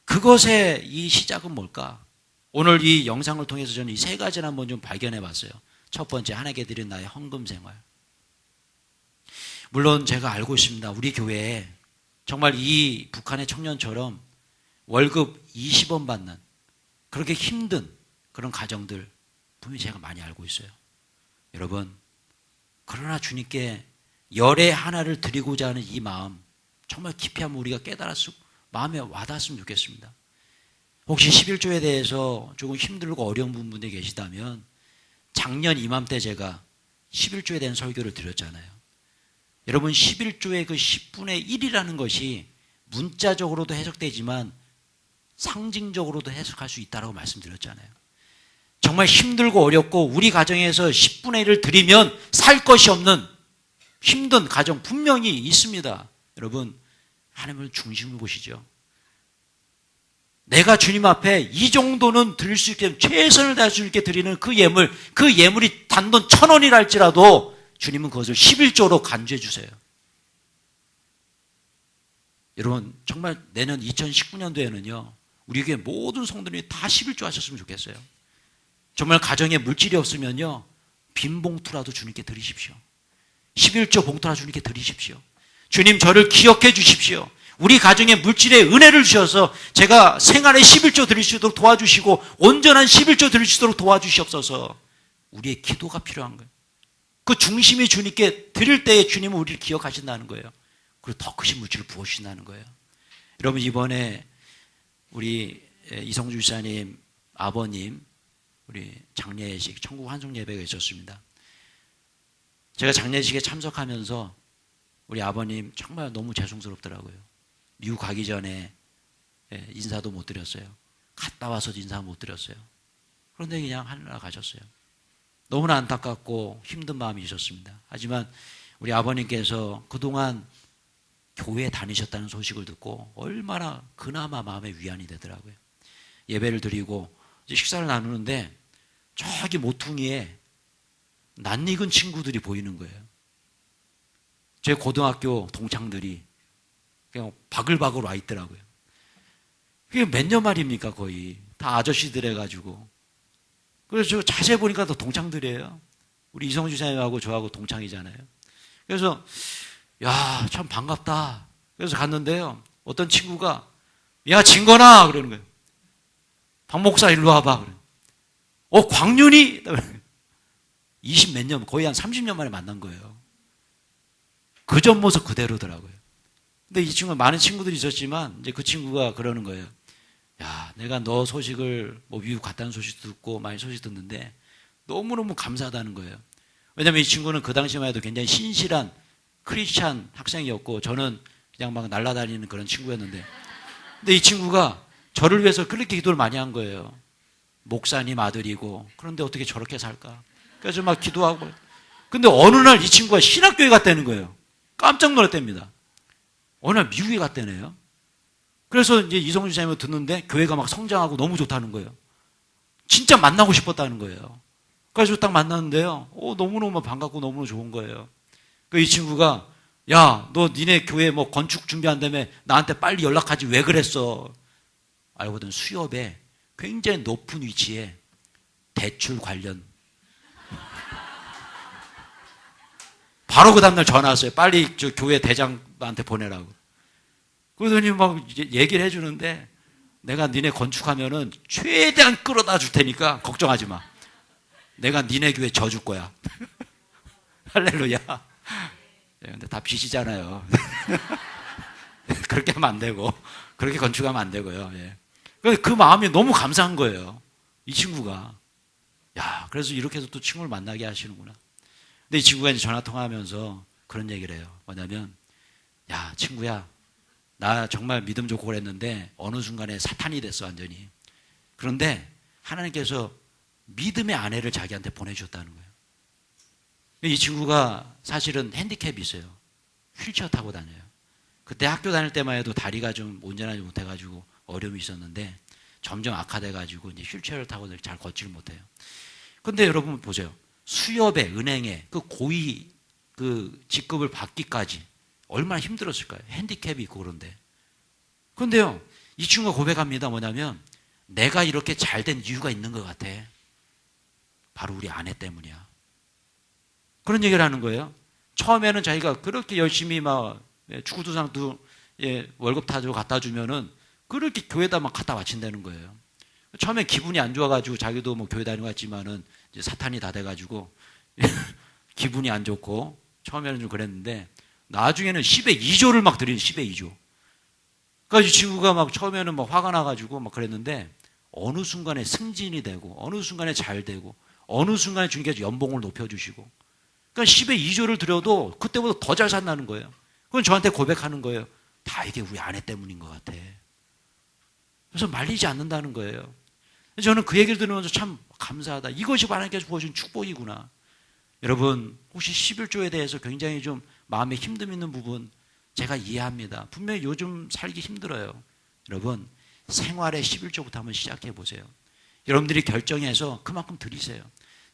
그것의 이 시작은 뭘까? 오늘 이 영상을 통해서 저는 이 세 가지를 한번 좀 발견해 봤어요. 첫 번째, 하나님께 드린 나의 헌금 생활. 물론 제가 알고 있습니다. 우리 교회에 정말 이 북한의 청년처럼 월급 20원 받는 그렇게 힘든 그런 가정들 분명히 제가 많이 알고 있어요. 여러분, 그러나 주님께 열의 하나를 드리고자 하는 이 마음 정말 깊이 한번 우리가 깨달았으면 마음에 와닿았으면 좋겠습니다. 혹시 11조에 대해서 조금 힘들고 어려운 분들이 계시다면 작년 이맘때 제가 11조에 대한 설교를 드렸잖아요. 여러분, 11조의 그 10분의 1이라는 것이 문자적으로도 해석되지만 상징적으로도 해석할 수 있다고 말씀드렸잖아요. 정말 힘들고 어렵고 우리 가정에서 10분의 1을 드리면 살 것이 없는 힘든 가정 분명히 있습니다. 여러분, 하나님을 중심으로 보시죠. 내가 주님 앞에 이 정도는 드릴 수 있게 최선을 다할 수 있게 드리는 그 예물이 단돈 1,000원이라 할지라도 주님은 그것을 11조로 간주해 주세요. 여러분, 정말 내년 2019년도에는요 우리 교회 모든 성도들이 다 11조 하셨으면 좋겠어요. 정말 가정에 물질이 없으면요 빈 봉투라도 주님께 드리십시오. 11조 봉투라도 주님께 드리십시오. 주님, 저를 기억해 주십시오. 우리 가정에 물질의 은혜를 주셔서 제가 생활에 11조 드릴 수 있도록 도와주시고 온전한 11조 드릴 수 있도록 도와주시옵소서. 우리의 기도가 필요한 거예요. 그 중심이 주님께 드릴 때에 주님은 우리를 기억하신다는 거예요. 그리고 더 크신 물질을 부어주신다는 거예요. 여러분, 이번에 우리 이성주 지사님 아버님 우리 장례식 천국 환송 예배가 있었습니다. 제가 장례식에 참석하면서 우리 아버님 정말 너무 죄송스럽더라고요. 미국 가기 전에 인사도 못 드렸어요. 갔다 와서도 인사 못 드렸어요. 그런데 그냥 하늘나라 가셨어요. 너무나 안타깝고 힘든 마음이 있었습니다. 하지만 우리 아버님께서 그동안 교회 다니셨다는 소식을 듣고 얼마나 그나마 마음에 위안이 되더라고요. 예배를 드리고 이제 식사를 나누는데 저기 모퉁이에 낯익은 친구들이 보이는 거예요. 제 고등학교 동창들이 그냥 바글바글 와 있더라고요. 그게 몇 년 말입니까? 거의 다 아저씨들 해가지고. 그래서 저 자세히 보니까 더 동창들이에요. 우리 이성주 사님하고 저하고 동창이잖아요. 그래서 야, 참 반갑다. 그래서 갔는데요 어떤 친구가 야, 진건아 그러는 거예요. 박 목사 일로 와봐. 그래. 광윤이 20 몇 년, 거의 한 30년 만에 만난 거예요. 그 전 모습 그대로더라고요. 근데 이 친구는 많은 친구들이 있었지만 이제 그 친구가 그러는 거예요. 야, 내가 너 소식을 미국 갔다는 소식도 듣고 많이 소식 듣는데 너무너무 감사하다는 거예요. 왜냐하면 이 친구는 그 당시만 해도 굉장히 신실한 크리스찬 학생이었고 저는 그냥 막 날아다니는 그런 친구였는데 근데 이 친구가 저를 위해서 그렇게 기도를 많이 한 거예요. 목사님 아들이고 그런데 어떻게 저렇게 살까? 그래서 막 기도하고 근데 어느 날 이 친구가 신학교에 갔다는 거예요. 깜짝 놀랐답니다. 어느 날 미국에 갔다네요. 그래서 이제 이성주 사님을 듣는데 교회가 막 성장하고 너무 좋다는 거예요. 진짜 만나고 싶었다는 거예요. 그래서 딱 만났는데요. 너무너무 반갑고 너무너무 좋은 거예요. 그 이 친구가 야, 너 니네 교회 건축 준비한다며 나한테 빨리 연락하지 왜 그랬어? 알고 보니 수협에 굉장히 높은 위치에 대출 관련 바로 그 다음날 전화 왔어요. 빨리 저 교회 대장한테 보내라고. 그러더니 막 얘기를 해주는데, 내가 니네 건축하면은 최대한 끌어다 줄 테니까 걱정하지 마. 내가 니네 교회 져줄 거야. 할렐루야. 근데 다 빚이잖아요. 그렇게 하면 안 되고, 그렇게 건축하면 안 되고요. 그 마음이 너무 감사한 거예요. 이 친구가. 야, 그래서 이렇게 해서 또 친구를 만나게 하시는구나. 근데 이 친구가 이제 전화 통화하면서 그런 얘기를 해요. 뭐냐면, 야, 친구야, 나 정말 믿음 좋고 그랬는데 어느 순간에 사탄이 됐어, 완전히. 그런데 하나님께서 믿음의 아내를 자기한테 보내주셨다는 거예요. 이 친구가 사실은 핸디캡이 있어요. 휠체어 타고 다녀요. 그때 학교 다닐 때만 해도 다리가 좀 온전하지 못해가지고 어려움이 있었는데 점점 악화돼가지고 이제 휠체어를 타고 잘 걷지를 못해요. 근데 여러분 보세요. 수협에, 은행에 그 고위 그 직급을 받기까지 얼마나 힘들었을까요? 핸디캡이 있고 그런데. 그런데요, 이 친구가 고백합니다. 뭐냐면, 내가 이렇게 잘된 이유가 있는 것 같아. 바로 우리 아내 때문이야. 그런 얘기를 하는 거예요. 처음에는 자기가 그렇게 열심히 막 축구도장도 월급 타주고 갖다 주면은 그렇게 교회다 막 갖다 바친다는 거예요. 처음에 기분이 안 좋아가지고 자기도 뭐 교회 다니고 갔지만은 이제 사탄이 다 돼가지고 기분이 안 좋고 처음에는 좀 그랬는데 나중에는 10의 2조를 막 드리는 10의 2조. 그러니까 이 친구가 막 처음에는 막 화가 나가지고 막 그랬는데 어느 순간에 승진이 되고 어느 순간에 잘 되고 어느 순간에 주님께서 연봉을 높여주시고 그러니까 10의 2조를 드려도 그때보다 더 잘 산다는 거예요. 그건 저한테 고백하는 거예요. 다 이게 우리 아내 때문인 것 같아. 그래서 말리지 않는다는 거예요. 저는 그 얘기를 들으면서 참 감사하다. 이것이 하나님께서 부어준 축복이구나. 여러분 혹시 11조에 대해서 굉장히 좀 마음에 힘듦 있는 부분 제가 이해합니다. 분명히 요즘 살기 힘들어요. 여러분 생활의 11조부터 한번 시작해 보세요. 여러분들이 결정해서 그만큼 드리세요.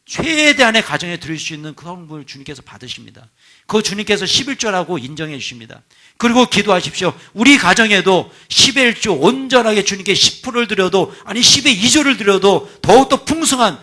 최대한의 가정에 드릴 수 있는 그 헌금을 주님께서 받으십니다. 그 주님께서 11조라고 인정해 주십니다. 그리고 기도하십시오. 우리 가정에도 11조 온전하게 주님께 10%를 드려도 아니 10의 2조를 드려도 더욱더 풍성한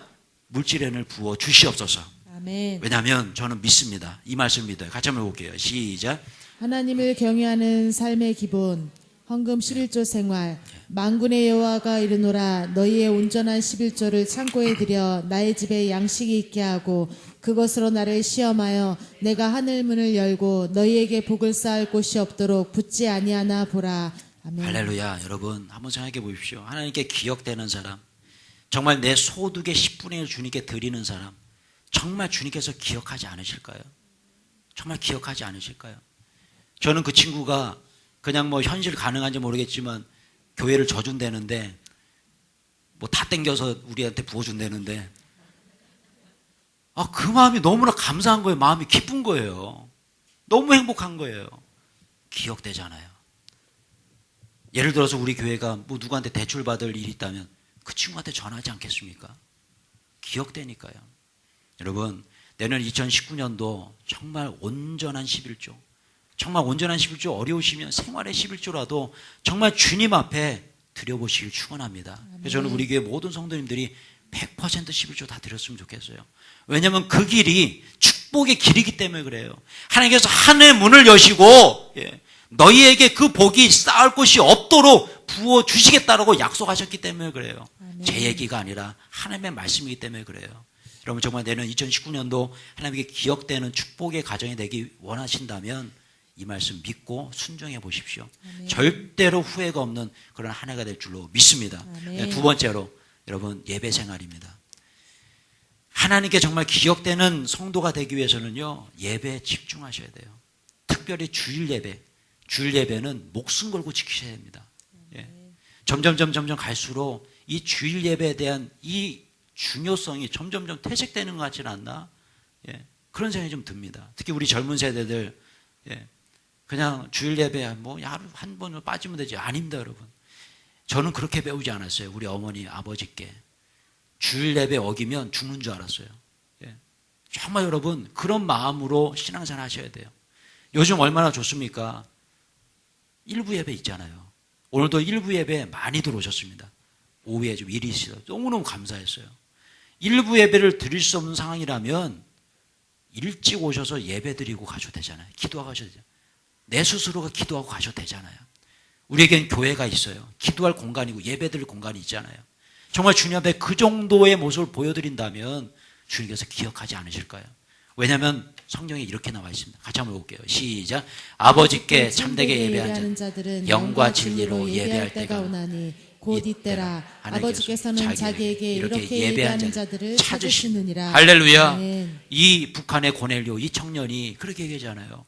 물질엔을 부어 주시옵소서. 아멘. 왜냐하면 저는 믿습니다. 이 말씀 믿어요. 같이 한번 해볼게요. 시작. 하나님을 경외하는 삶의 기본, 헌금 11조 생활, 만군의 여호와가 이르노라 너희의 온전한 11조를 창고에 들여 나의 집에 양식이 있게 하고 그것으로 나를 시험하여 내가 하늘 문을 열고 너희에게 복을 쌓을 곳이 없도록 붙지 아니하나 보라. 아멘. 할렐루야. 여러분 한번 생각해 보십시오. 하나님께 기억되는 사람, 정말 내 소득의 10분의 1 주님께 드리는 사람, 정말 주님께서 기억하지 않으실까요? 정말 기억하지 않으실까요? 저는 그 친구가 그냥 뭐 현실 가능한지 모르겠지만 교회를 져준다는데 뭐 다 땡겨서 우리한테 부어준다는데 그 마음이 너무나 감사한 거예요. 마음이 기쁜 거예요. 너무 행복한 거예요. 기억되잖아요. 예를 들어서 우리 교회가 뭐 누구한테 대출 받을 일이 있다면 그 친구한테 전화하지 않겠습니까? 기억되니까요. 여러분 내년 2019년도 정말 온전한 11조, 정말 온전한 11조 어려우시면 생활의 11조라도 정말 주님 앞에 드려보시길 축원합니다. 그래서 저는 우리 교회 모든 성도님들이 100% 11조 다 드렸으면 좋겠어요. 왜냐하면 그 길이 축복의 길이기 때문에 그래요. 하나님께서 하늘의 문을 여시고 너희에게 그 복이 쌓을 곳이 없도록 부어주시겠다라고 약속하셨기 때문에 그래요. 아멘. 제 얘기가 아니라 하나님의 말씀이기 때문에 그래요. 여러분 정말 내년 2019년도 하나님께 기억되는 축복의 가정이 되기 원하신다면 이 말씀 믿고 순종해 보십시오. 아멘. 절대로 후회가 없는 그런 한 해가 될 줄로 믿습니다. 아멘. 두 번째로 여러분 예배 생활입니다. 하나님께 정말 기억되는 성도가 되기 위해서는요 예배에 집중하셔야 돼요. 특별히 주일 예배는 목숨 걸고 지키셔야 됩니다. 점점 갈수록 이 주일 예배에 대한 이 중요성이 점점 퇴색되는 것 같지는 않나? 그런 생각이 좀 듭니다. 특히 우리 젊은 세대들 그냥 주일 예배 뭐 하루 한 번 빠지면 되지. 아닙니다, 여러분. 저는 그렇게 배우지 않았어요. 우리 어머니, 아버지께. 주일 예배 어기면 죽는 줄 알았어요. 정말 여러분 그런 마음으로 신앙생활 하셔야 돼요. 요즘 얼마나 좋습니까? 일부 예배 있잖아요. 오늘도 일부 예배 많이 들어오셨습니다. 오후에 좀 일이 있어요. 너무너무 감사했어요. 일부 예배를 드릴 수 없는 상황이라면 일찍 오셔서 예배 드리고 가셔도 되잖아요. 기도하고 가셔도 되잖아요. 내 스스로가 기도하고 가셔도 되잖아요. 우리에겐 교회가 있어요. 기도할 공간이고 예배 드릴 공간이 있잖아요. 정말 주님 앞에 그 정도의 모습을 보여드린다면 주님께서 기억하지 않으실까요? 왜냐하면 성경에 이렇게 나와 있습니다. 같이 한번 볼게요. 시작. 아버지께 참되게 예배하는 자들은 영과 진리로 예배할 때가 오나니 곧 이때라. 아버지께서는 자기에게 이렇게 예배하는 자들을 찾으시느니라. 할렐루야. 아멘. 이 북한의 고넬료 이 청년이 그렇게 얘기하잖아요.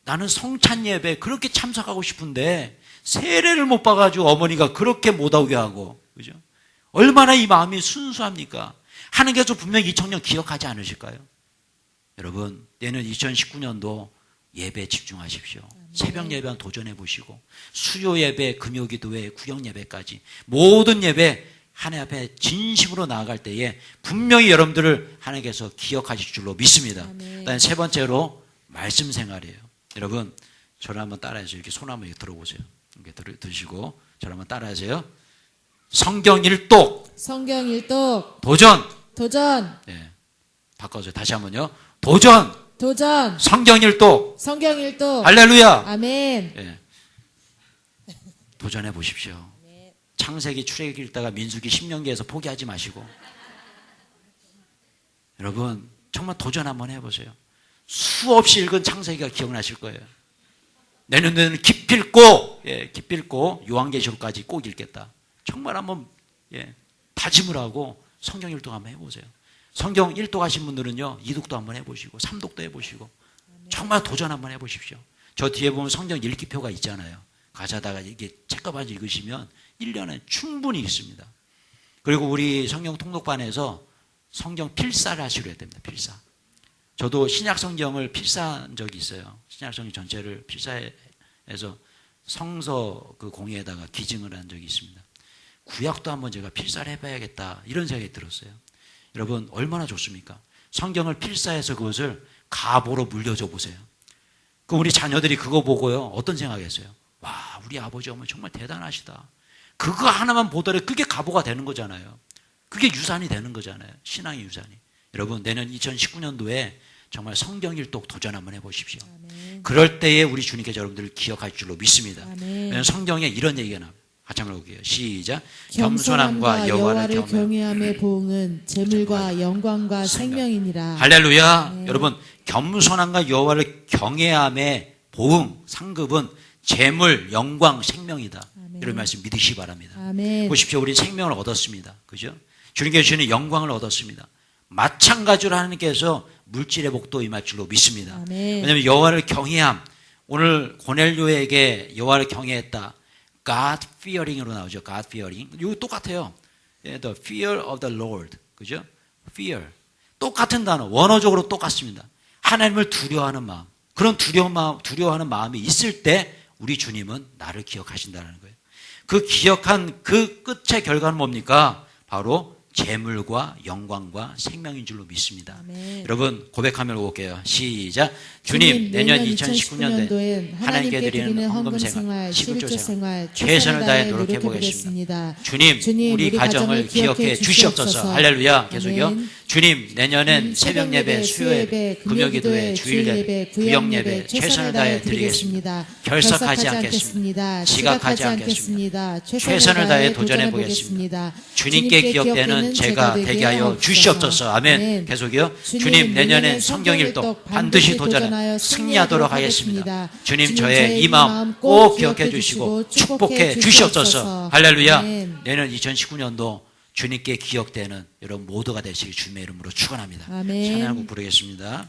나는 성찬 예배 그렇게 참석하고 싶은데 세례를 못 봐가지고 어머니가 그렇게 못 오게 하고, 그죠? 얼마나 이 마음이 순수합니까? 하나님께서 분명히 이 청년 기억하지 않으실까요? 여러분, 내년 2019년도 예배에 집중하십시오. 새벽 예배 도전해 보시고 수요 예배, 금요 기도회, 구역 예배까지 모든 예배 하나님 앞에 진심으로 나아갈 때에 분명히 여러분들을 하나님께서 기억하실 줄로 믿습니다. 그다음에 세 번째로 말씀 생활이에요. 여러분, 저를 한번 따라해서 이렇게 손 한번 들어보세요. 이렇게 드시고 저를 한번 따라하세요. 성경 일독. 성경 일독. 도전. 도전. 네, 바꿔서 다시 한번요. 도전. 도전. 성경 일독. 성경 일독. 할렐루야. 아멘. 네. 도전해 보십시오. 창세기, 출애굽기 읽다가 민수기, 신명기에서 포기하지 마시고 여러분 정말 도전 한번 해보세요. 수없이 읽은 창세기가 기억나실 거예요. 내년에는 기필코 요한계시록까지 꼭 읽겠다. 정말 한번 다짐을 하고 성경 일독 한번 해보세요. 성경 일독 하신 분들은요 2독도 한번 해보시고 3독도 해보시고 정말 도전 한번 해보십시오. 저 뒤에 보면 성경 읽기표가 있잖아요. 가져다가 이게 책가방 읽으시면 1년에 충분히 있습니다. 그리고 우리 성경 통독반에서 성경 필사를 하시려 됩니다. 필사. 저도 신약 성경을 필사한 적이 있어요. 신약 성경 전체를 필사해서 성서 그 공예에다가 기증을 한 적이 있습니다. 구약도 한번 제가 필사를 해봐야겠다 이런 생각이 들었어요. 여러분 얼마나 좋습니까? 성경을 필사해서 그것을 가보로 물려줘 보세요. 그럼 우리 자녀들이 그거 보고요 어떤 생각했어요? 와, 우리 아버지 어머니 정말 대단하시다. 그거 하나만 보더라도 그게 가보가 되는 거잖아요. 그게 유산이 되는 거잖아요. 신앙의 유산이. 여러분 내년 2019년도에 정말 성경 일독 도전 한번 해보십시오. 아멘. 그럴 때에 우리 주님께서 여러분들을 기억할 줄로 믿습니다. 아멘. 왜냐하면 성경에 이런 얘기가 나와요. 같이 한번 볼게요. 시작. 겸손함과 여호와를 경외함의 보응은 재물과 영광과 생명이니라. 할렐루야. 네. 여러분 겸손함과 여호와를 경외함의 보응, 상급은 재물, 영광, 생명이다. 아멘. 이런 말씀 믿으시기 바랍니다. 아멘. 보십시오. 우리 생명을 얻었습니다. 그죠? 주님께서 주시는 영광을 얻었습니다. 마찬가지로 하나님께서 물질의 복도 임할 줄로 믿습니다. 아멘. 왜냐하면 여호와를 경외함. 오늘 고넬료에게 여호와를 경외했다. God fearing으로 나오죠. God fearing. 이거 똑같아요. The fear of the Lord. 그죠? Fear. 똑같은 단어. 원어적으로 똑같습니다. 하나님을 두려워하는 마음. 그런 두려워하는 마음이 있을 때 우리 주님은 나를 기억하신다는 거예요. 그 기억한 그 끝의 결과는 뭡니까? 바로 재물과 영광과 생명인 줄로 믿습니다. 아멘. 여러분 고백하며 볼게요. 시작. 주님 내년 2019년도에 하나님께 드리는 헌금생활, 시급조생활 최선을 다해 노력해보겠습니다. 주님 우리 가정을 기억해 주시옵소서. 할렐루야. 계속요. 아멘. 주님 내년엔 새벽예배, 수요예배, 금요기도회, 주일예배, 구역예배 최선을 다해 드리겠습니다. 결석하지 않겠습니다. 지각하지 않겠습니다. 최선을 다해 도전해 보겠습니다. 주님께 기억되는 제가 되게 하여 주시옵소서. 아멘. 계속요. 주님 내년엔 성경 일독 반드시 도전해 승리하도록 하겠습니다. 주님 저의 이 마음 꼭 기억해 주시고 축복해 주시옵소서. 할렐루야. 내년 2019년도 주님께 기억되는 여러분 모두가 되시길 주님의 이름으로 축원합니다. 아멘. 찬양곡 부르겠습니다.